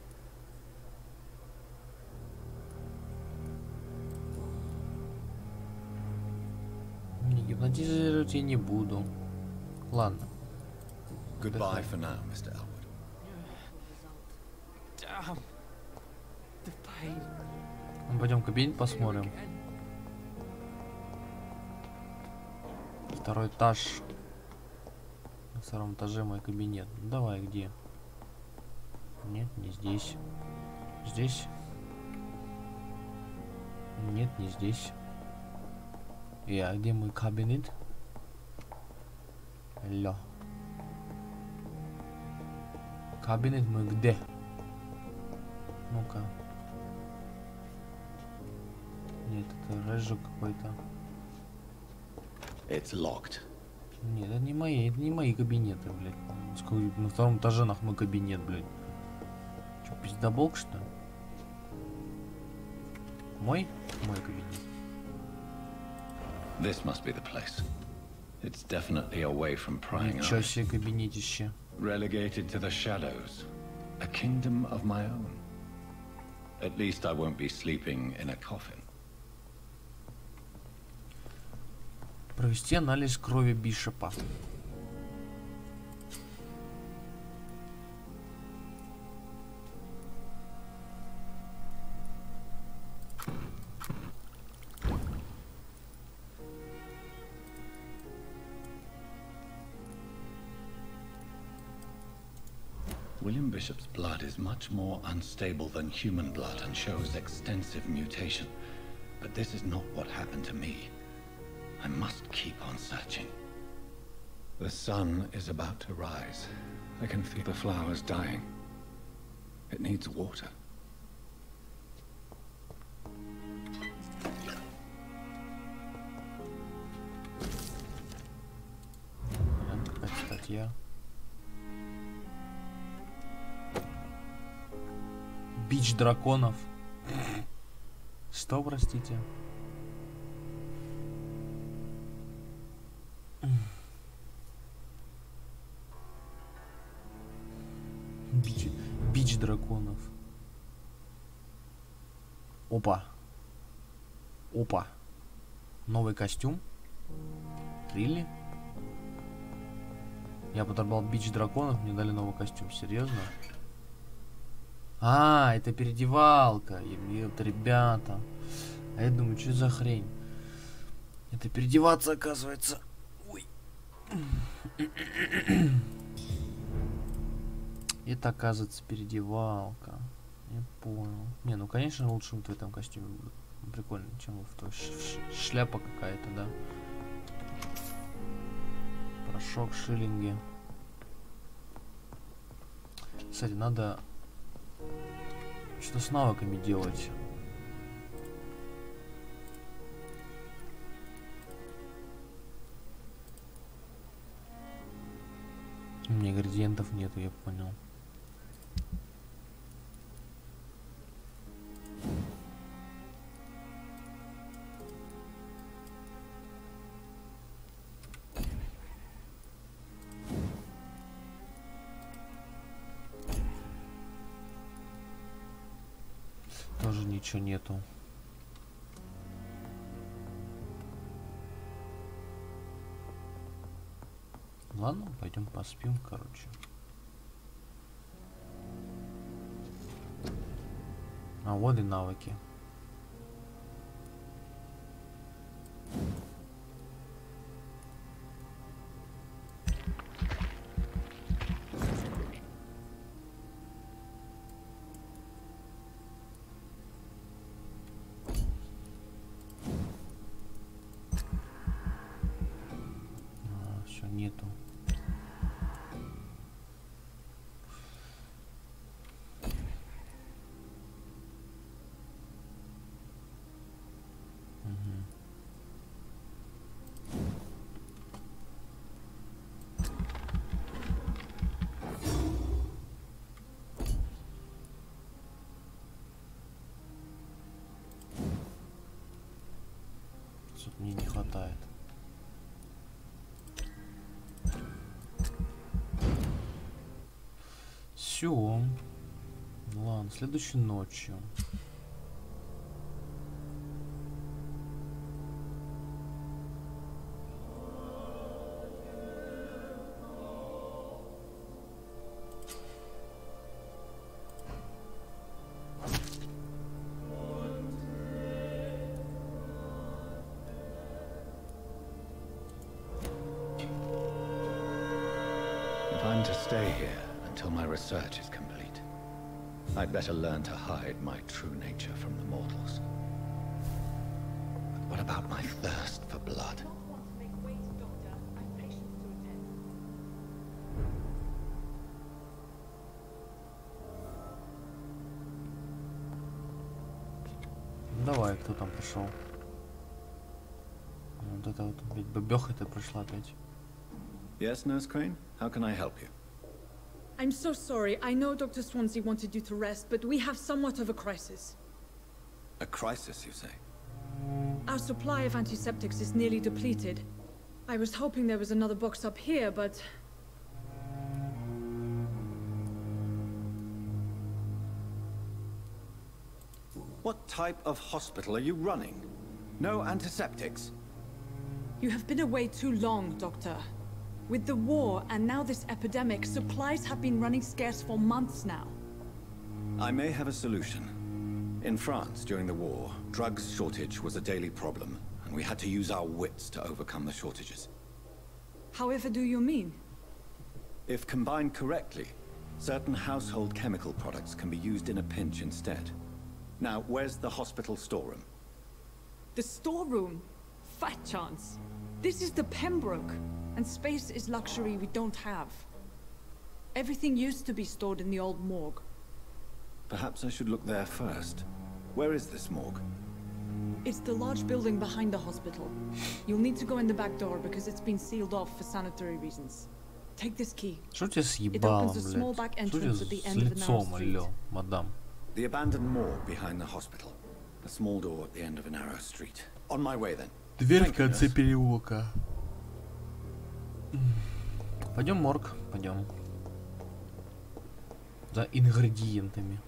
Не гипнотизировать я не буду. Ладно. Goodbye for now, Mr. Elwood. Damn. The pain. Ну, пойдем кабинет посмотрим. Второй этаж. На втором этаже мой кабинет. Ну, давай, где? Нет, не здесь. Здесь? Нет, не здесь. А где мой кабинет? Алло. Кабинет мой где? Ну-ка. Нет, это режок какой-то. It's locked. Нет, это не мои кабинеты, блядь. На втором этаже нах мой кабинет, блядь. Че, пиздоболк, что ли? Мой кабинет. This must be the place. It's definitely away from prying Ничего eyes. себе кабинетище. Relegated to the shadows. A kingdom of my own. At least I won't be sleeping in a coffin. Провести анализ крови Бишопа. William Bishop's blood is much more unstable than human blood and shows extensive mutation. But this is not what happened to me. I must keep on searching. The sun is about to rise. I can feel the flowers dying. It needs water. Какая статья? Бич драконов. Что, простите? Бич драконов. Опа. Опа. Новый костюм? Рили? Я подорвал бич драконов, мне дали новый костюм. Серьезно? А, это переодевалка. Это ребята. А я думаю, что за хрень? Это переодеваться, оказывается. Ой. Это, оказывается, переодевалка. Я понял. Не, ну, конечно, лучше вот в этом костюме будет. Прикольно, чем в той шляпа какая-то, да. Порошок, шиллинги. Кстати, надо что с навыками делать. У меня градиентов нету, я понял. Тоже ничего нету. Ладно, пойдем поспим, короче. А вот и навыки. Все, нету. Тут мне не хватает. Все. Ладно, следующей ночью. To stay here until my research is complete. I'd better learn to hide my true nature from the mortals. But what about my thirst for blood? Давай, кто там пришел? Вот это вот ведь бабёха-то пришла опять. Yes, Nurse Crane? How can I help you? I'm so sorry. I know Dr. Swansea wanted you to rest, but we have somewhat of a crisis. A crisis, you say? Our supply of antiseptics is nearly depleted. I was hoping there was another box up here, but... What type of hospital are you running? No antiseptics? You have been away too long, Doctor. With the war and now this epidemic, supplies have been running scarce for months now. I may have a solution. In France, during the war, drugs shortage was a daily problem, and we had to use our wits to overcome the shortages. However do you mean? If combined correctly, certain household chemical products can be used in a pinch instead. Now, where's the hospital storeroom? The storeroom? Fat chance. This is the Pembroke, and space is luxury we don't have. Everything used to be stored in the old morgue. Perhaps I should look there first. Where is this morgue? It's the large building behind the hospital. You'll need to go in the back door because it's been sealed off for sanitary reasons. Take this key. Что тебя It съебало, opens a small блядь? back Что entrance тебе at the с end of a narrow лицом, street. алло, мадам? The abandoned morgue behind the hospital. A small door at the end of a narrow street. On my way then. Дверь в конце переулка. Пойдем в морг, пойдем. За ингредиентами.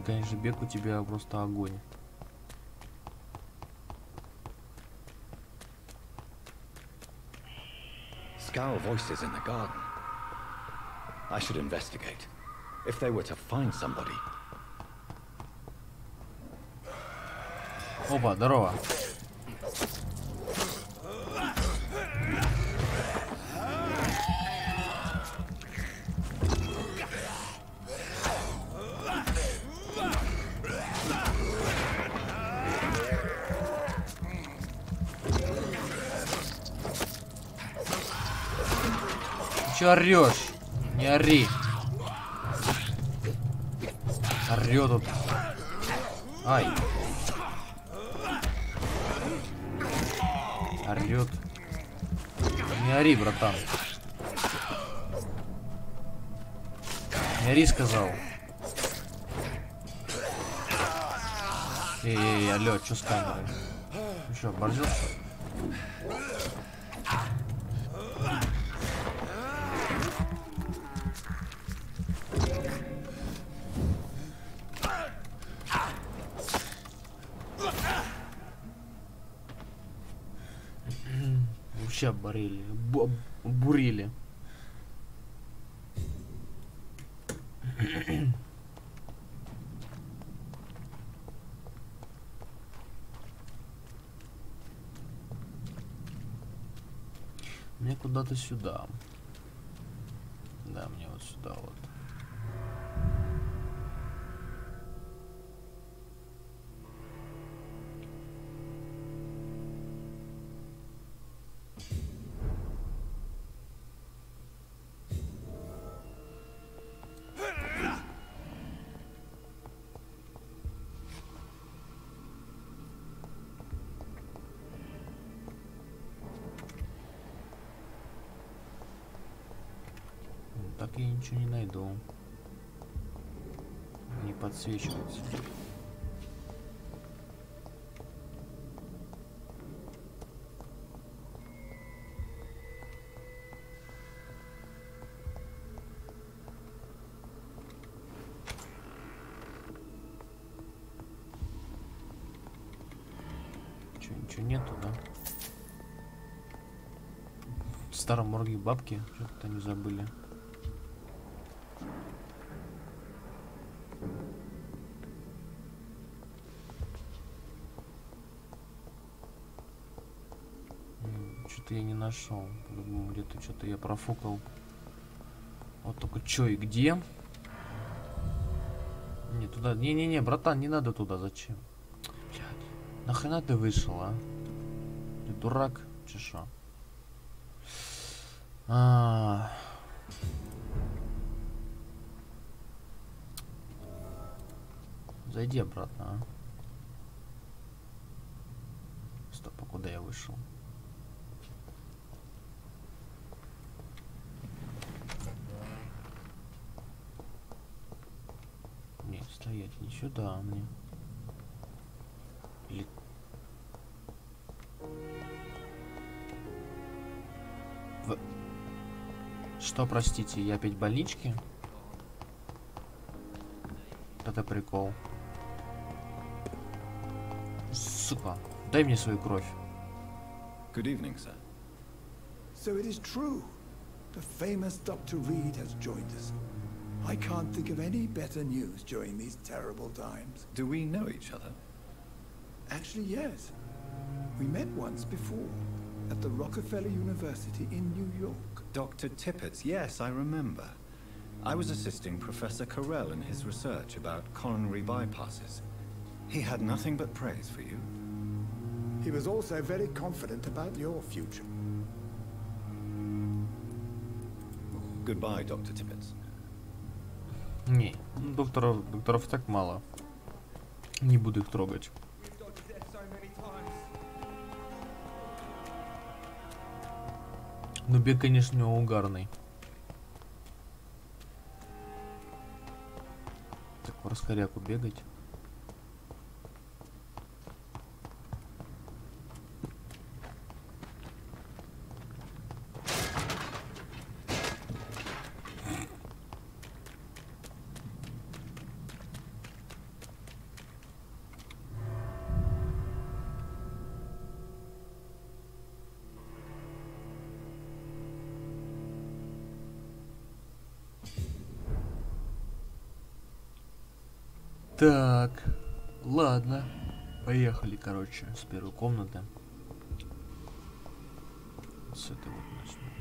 конечно, бег у тебя просто огонь. Scowl voices in the garden. I should investigate. If they were to find somebody. Опа, здорово. Чё орёшь? Не ори. Орёт тут. Ай. Орёт. Не ори, братан. Не ори, сказал. Эй, алло, чё с камерой? Ну чё, борзёл? Вообще оборили, бурили. Мне куда-то сюда. Да, мне вот сюда вот. Так я ничего не найду. Не подсвечивается. Чё, ничего нету, да? В старом морге бабки что-то не забыли. Что-то я не нашел. По-любому где-то что-то я профукал. Вот только что и где? Не, туда. Не-не-не, братан, не надо туда. Зачем? Блядь. Нахрена ты вышел, а? Ты дурак? Чеша. Зайди обратно, а? Стоп, а куда я вышел? Не, стоять не сюда мне. Или... Что, простите, я опять в больничке? Это прикол. Сука, дай мне свою кровь. Good evening, sir. So it is true. The famous Dr. Reed has joined us. I can't think of any better news during these terrible times. Do we know each other? Actually, yes. We met once before, at the Rockefeller University in New York. Dr. Tippett, yes, I remember. I was assisting Professor Carell in his research about coronary bypasses. He had nothing but praise for you. He was also very confident about your future. Goodbye, Dr. Tippett. Не, докторов так мало. Не буду их трогать. Но бег, конечно, у него угарный. Так, по раскоряку бегать. Так, ладно. Поехали, короче, с первой комнаты. С этой вот начнем.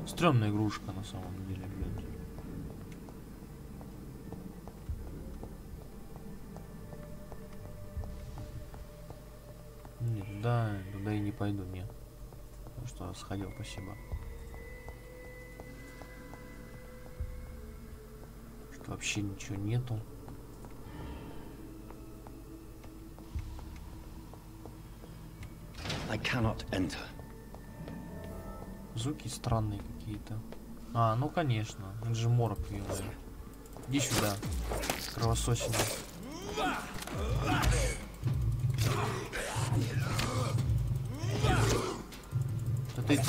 Стрёмная игрушка на самом деле, блядь. Нет, туда и не пойду, нет. Потому что сходил, спасибо. Что вообще ничего нету. I cannot enter. Звуки странные какие-то. А, ну конечно. Это же морок, ё-моё. Иди сюда. Кровососина. Да ты...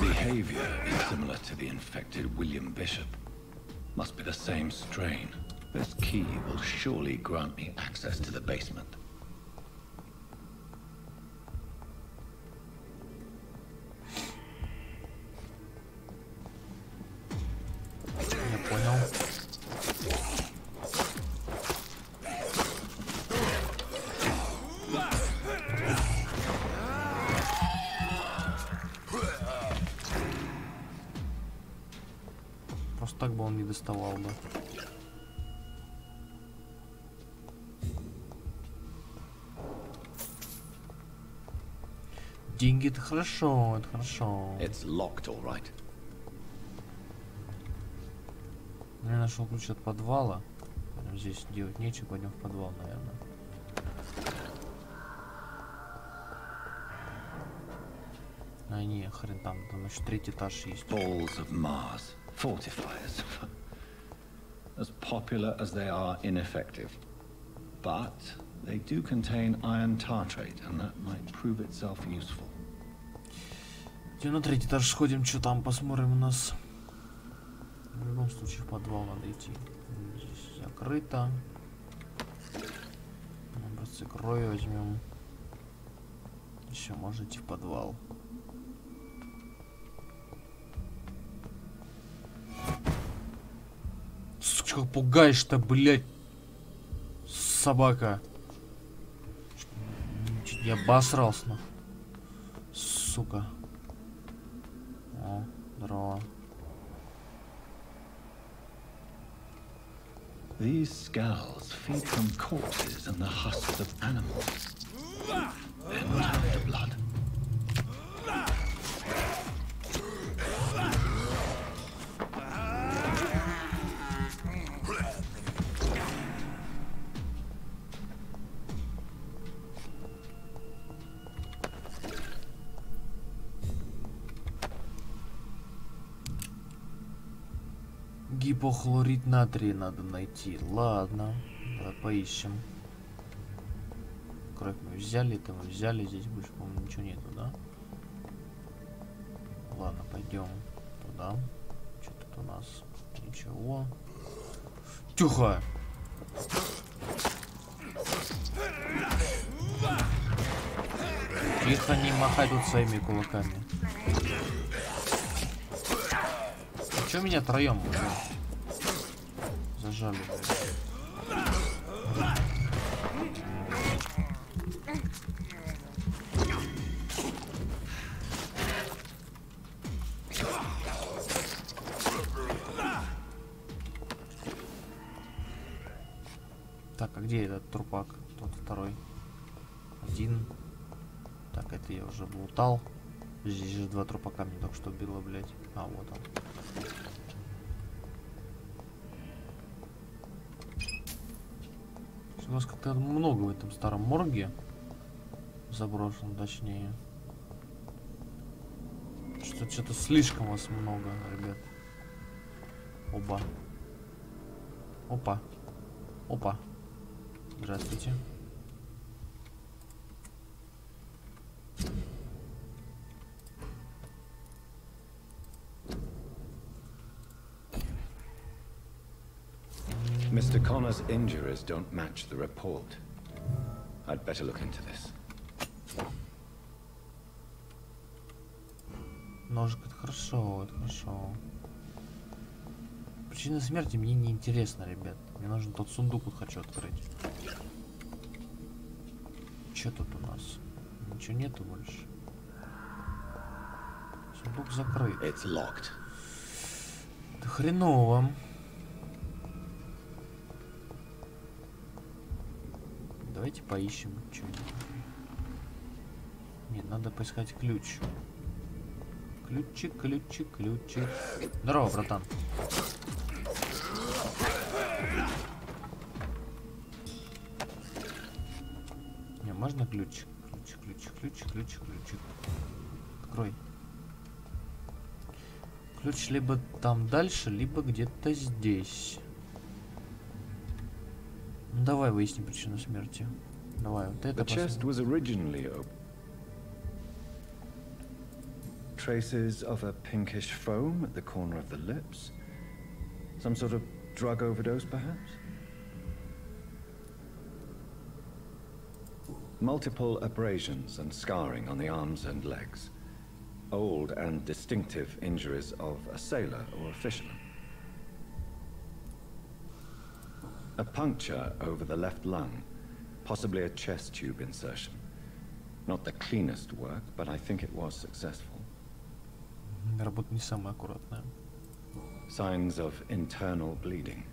Behavior is similar to the infected William Bishop. Must be the same strain. This key will surely grant me access to the basement. Я понял. Просто так бы он не доставал бы. Деньги — это хорошо, это хорошо. It's locked, all right. Я нашел ключ от подвала. Здесь делать нечего, пойдем в подвал, наверное. А не, хрен там еще третий этаж есть. Balls of Mars, fortifiers. As popular as they are ineffective. But they do contain iron tartrate, and that might prove itself useful. Идем на третий этаж, сходим, что там, посмотрим у нас. В любом случае в подвал надо идти. Здесь закрыто. Образцы крови возьмем. Еще можно идти в подвал. Сука, пугаешь-то, блядь, собака. Чуть я обосрался, нахуй. Сука. О, здорово. These skulls feed from corpses and the husks of animals. Then turn to blood. Гипохлорид натрия надо найти. Ладно, давай поищем. Кровь мы взяли, это мы взяли. Здесь больше, по-моему, ничего нету, да? Ладно, пойдем туда. Что тут у нас? Ничего. Тихо! Тихо, не махай тут своими кулаками. Че меня троем уже зажали? Так, а где этот трупак? Тот второй. Один. Так, это я уже блутал. Здесь же два трупака мне только что било, блядь. А, вот он. У нас как-то много в этом старом морге. Заброшен, точнее. Что-то слишком вас много, ребят. Оба. Опа. Опа. Здравствуйте. Mr. Connor's injuries don't match the report. I'd better look into this. Ножик, это хорошо, это хорошо. Причина смерти мне не интересна, ребят. Мне нужен тот сундук, вот хочу открыть. Что тут у нас? Ничего нету больше. Сундук закрыт. It's locked. Это хреново. Давайте поищем что-нибудь. Нет, надо поискать ключ. Ключик, ключик, ключик. Здорово, братан. Не, можно ключик? Ключик. Открой. Ключ либо там дальше, либо где-то здесь. Ну, давай выясним причину смерти. Давай, вот это посмотрим. Traces of a pinkish foam at the corner of the lips. Some sort of drug overdose, perhaps? Multiple abrasions and scarring on the arms and legs. Old and distinctive injuries of a sailor or a fisherman. A puncture over the left lung, possibly a chest tube insertion. Not the cleanest work, but I think it was successful. Работа не самая аккуратная. Signs of internal bleeding.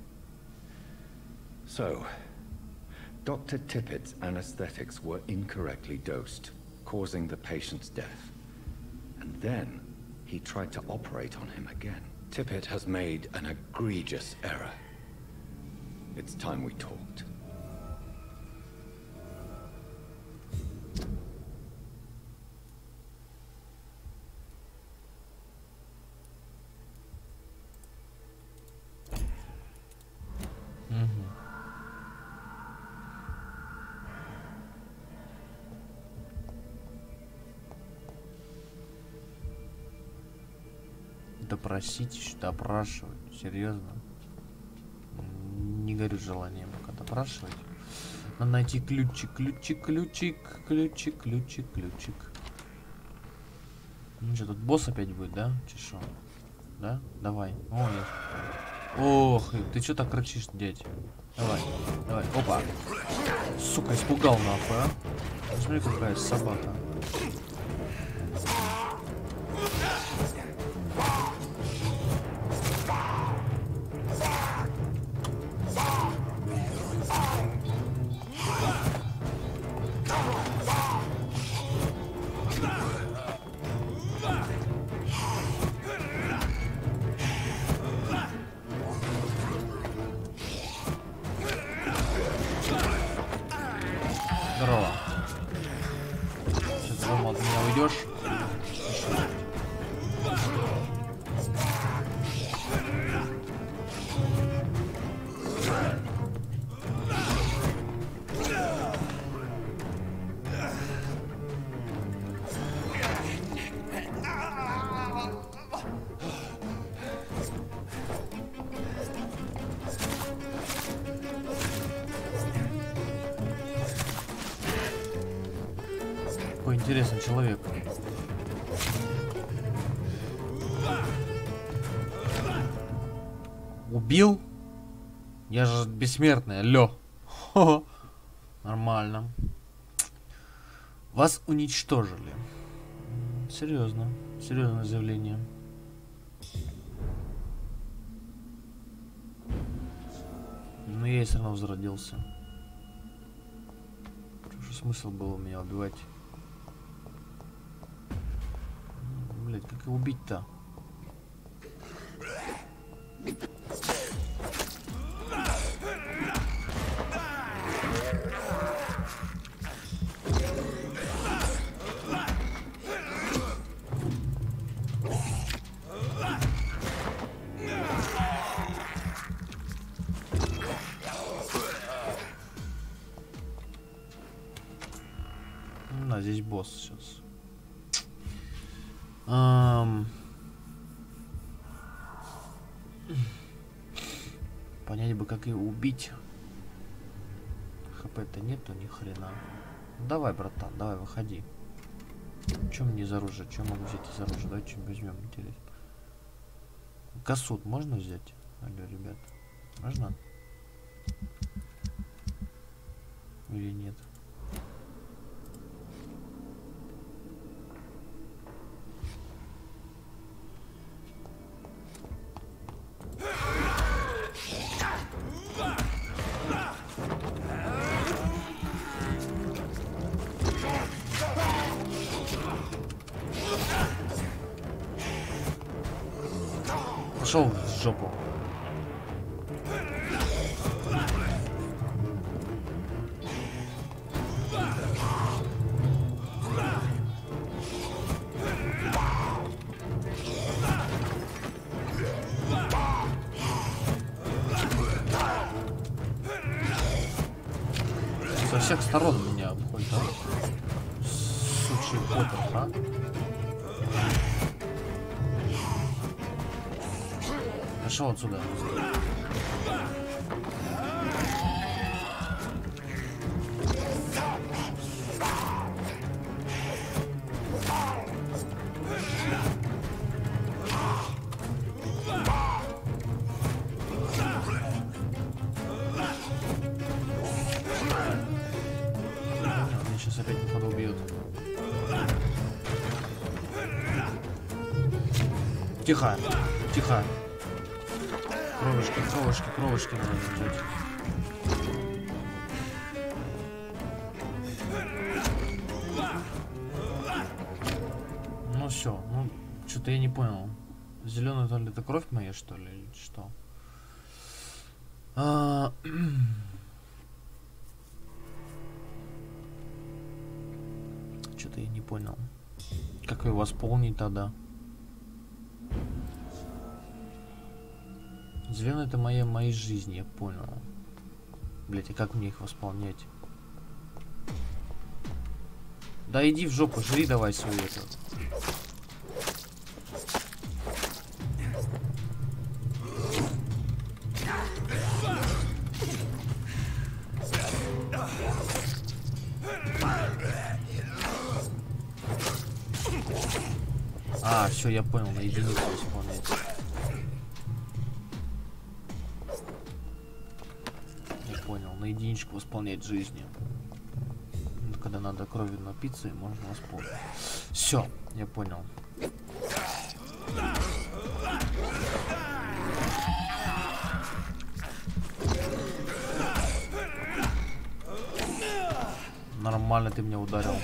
So, Dr. Tippett's anesthetics were incorrectly dosed, causing the patient's death. And then, he tried to operate on him again. Tippett has made an egregious error. It's time we talked. Допросить, допрашивать. Серьезно? Не горю желанием пока допрашивать. Надо найти ключик. Ну что, тут босс опять будет, да? Чешу. Да? Давай. О, нет. Ох, ты что так кричишь, дядь? Давай. Опа. Сука, испугал нахуй, а? Смотри, какая собака. Здорово. Сейчас дома от меня уйдешь. Интересный человек. Убил? Я же бессмертный, алло. Хо-хо. Нормально. Вас уничтожили. Серьезно. Серьезное заявление. Но я и все равно возродился. Что смысл было меня убивать? Блять, как его убить-то? Ну, здесь босс сейчас. Понять Понять бы, как ее убить. ХП-то нету ни хрена. Давай, братан, давай, выходи. Чем мне из оружия? Чем могу взять из оружия? Давайте что-нибудь возьмем, интересно. Косут можно взять? Алло, ребят. Можно? Или нет? Пошел в жопу. Со всех сторон меня обходит сучий Поттер, а? Пошел отсюда. Меня сейчас опять походу убьют. Тихо, тихо. Кровушки, кровушки, кровушки надо взять. Ну все, ну что-то я не понял. Зеленая то ли это кровь моя, что ли, или что? Что-то я не понял. Как ее восполнить тогда? Зеленый это моей жизни, я понял. Блять, а как мне их восполнять? Да иди в жопу, жри давай свою эту. А, все, я понял, на единицу восполнять. Понял, на единичку восполнять жизни. Когда надо кровью напиться, и можно восполнить. Все, я понял. Нормально ты меня ударил.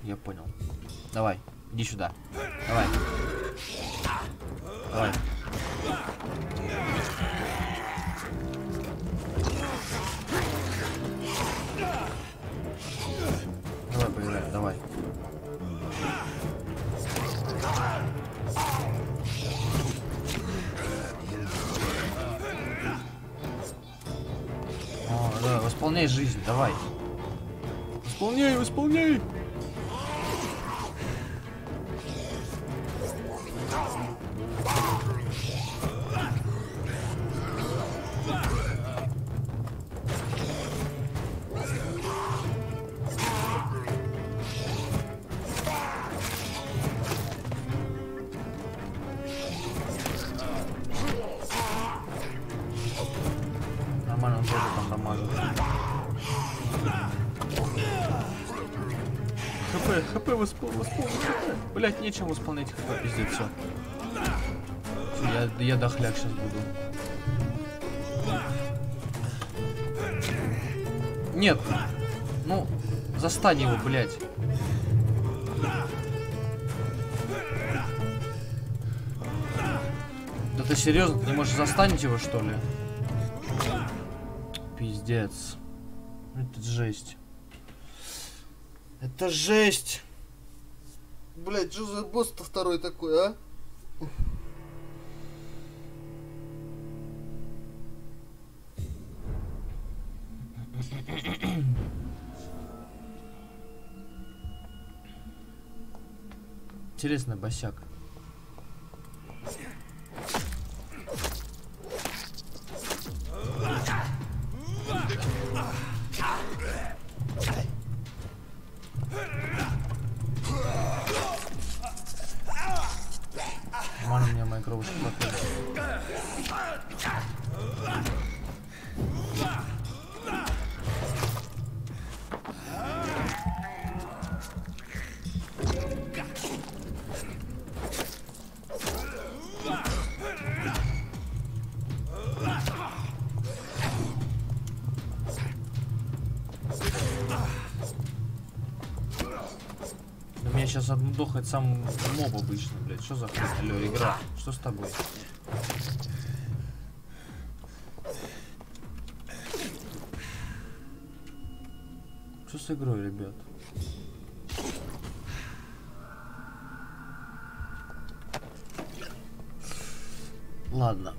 Я понял. Давай, иди сюда. Давай. Давай. Давай поиграем, давай. О, давай, восполняй жизнь, давай. Восполняй, восполняй. ХП восполнить. Блять, нечем восполнять ХП, пиздец, все. Я дохляк сейчас буду. Нет. Ну, застань его, блять. Да ты серьезно, ты не можешь застанить его, что ли? Пиздец. Это жесть. Это жесть. Блять, что за босс-то второй такой, а? Интересный босяк. Мана мне моя кровушка проходит. Меня сейчас отмудохает сам моб обычно, блядь. Что за хуйня? Алло, игра. Что с тобой? Что с игрой, ребят? Ладно.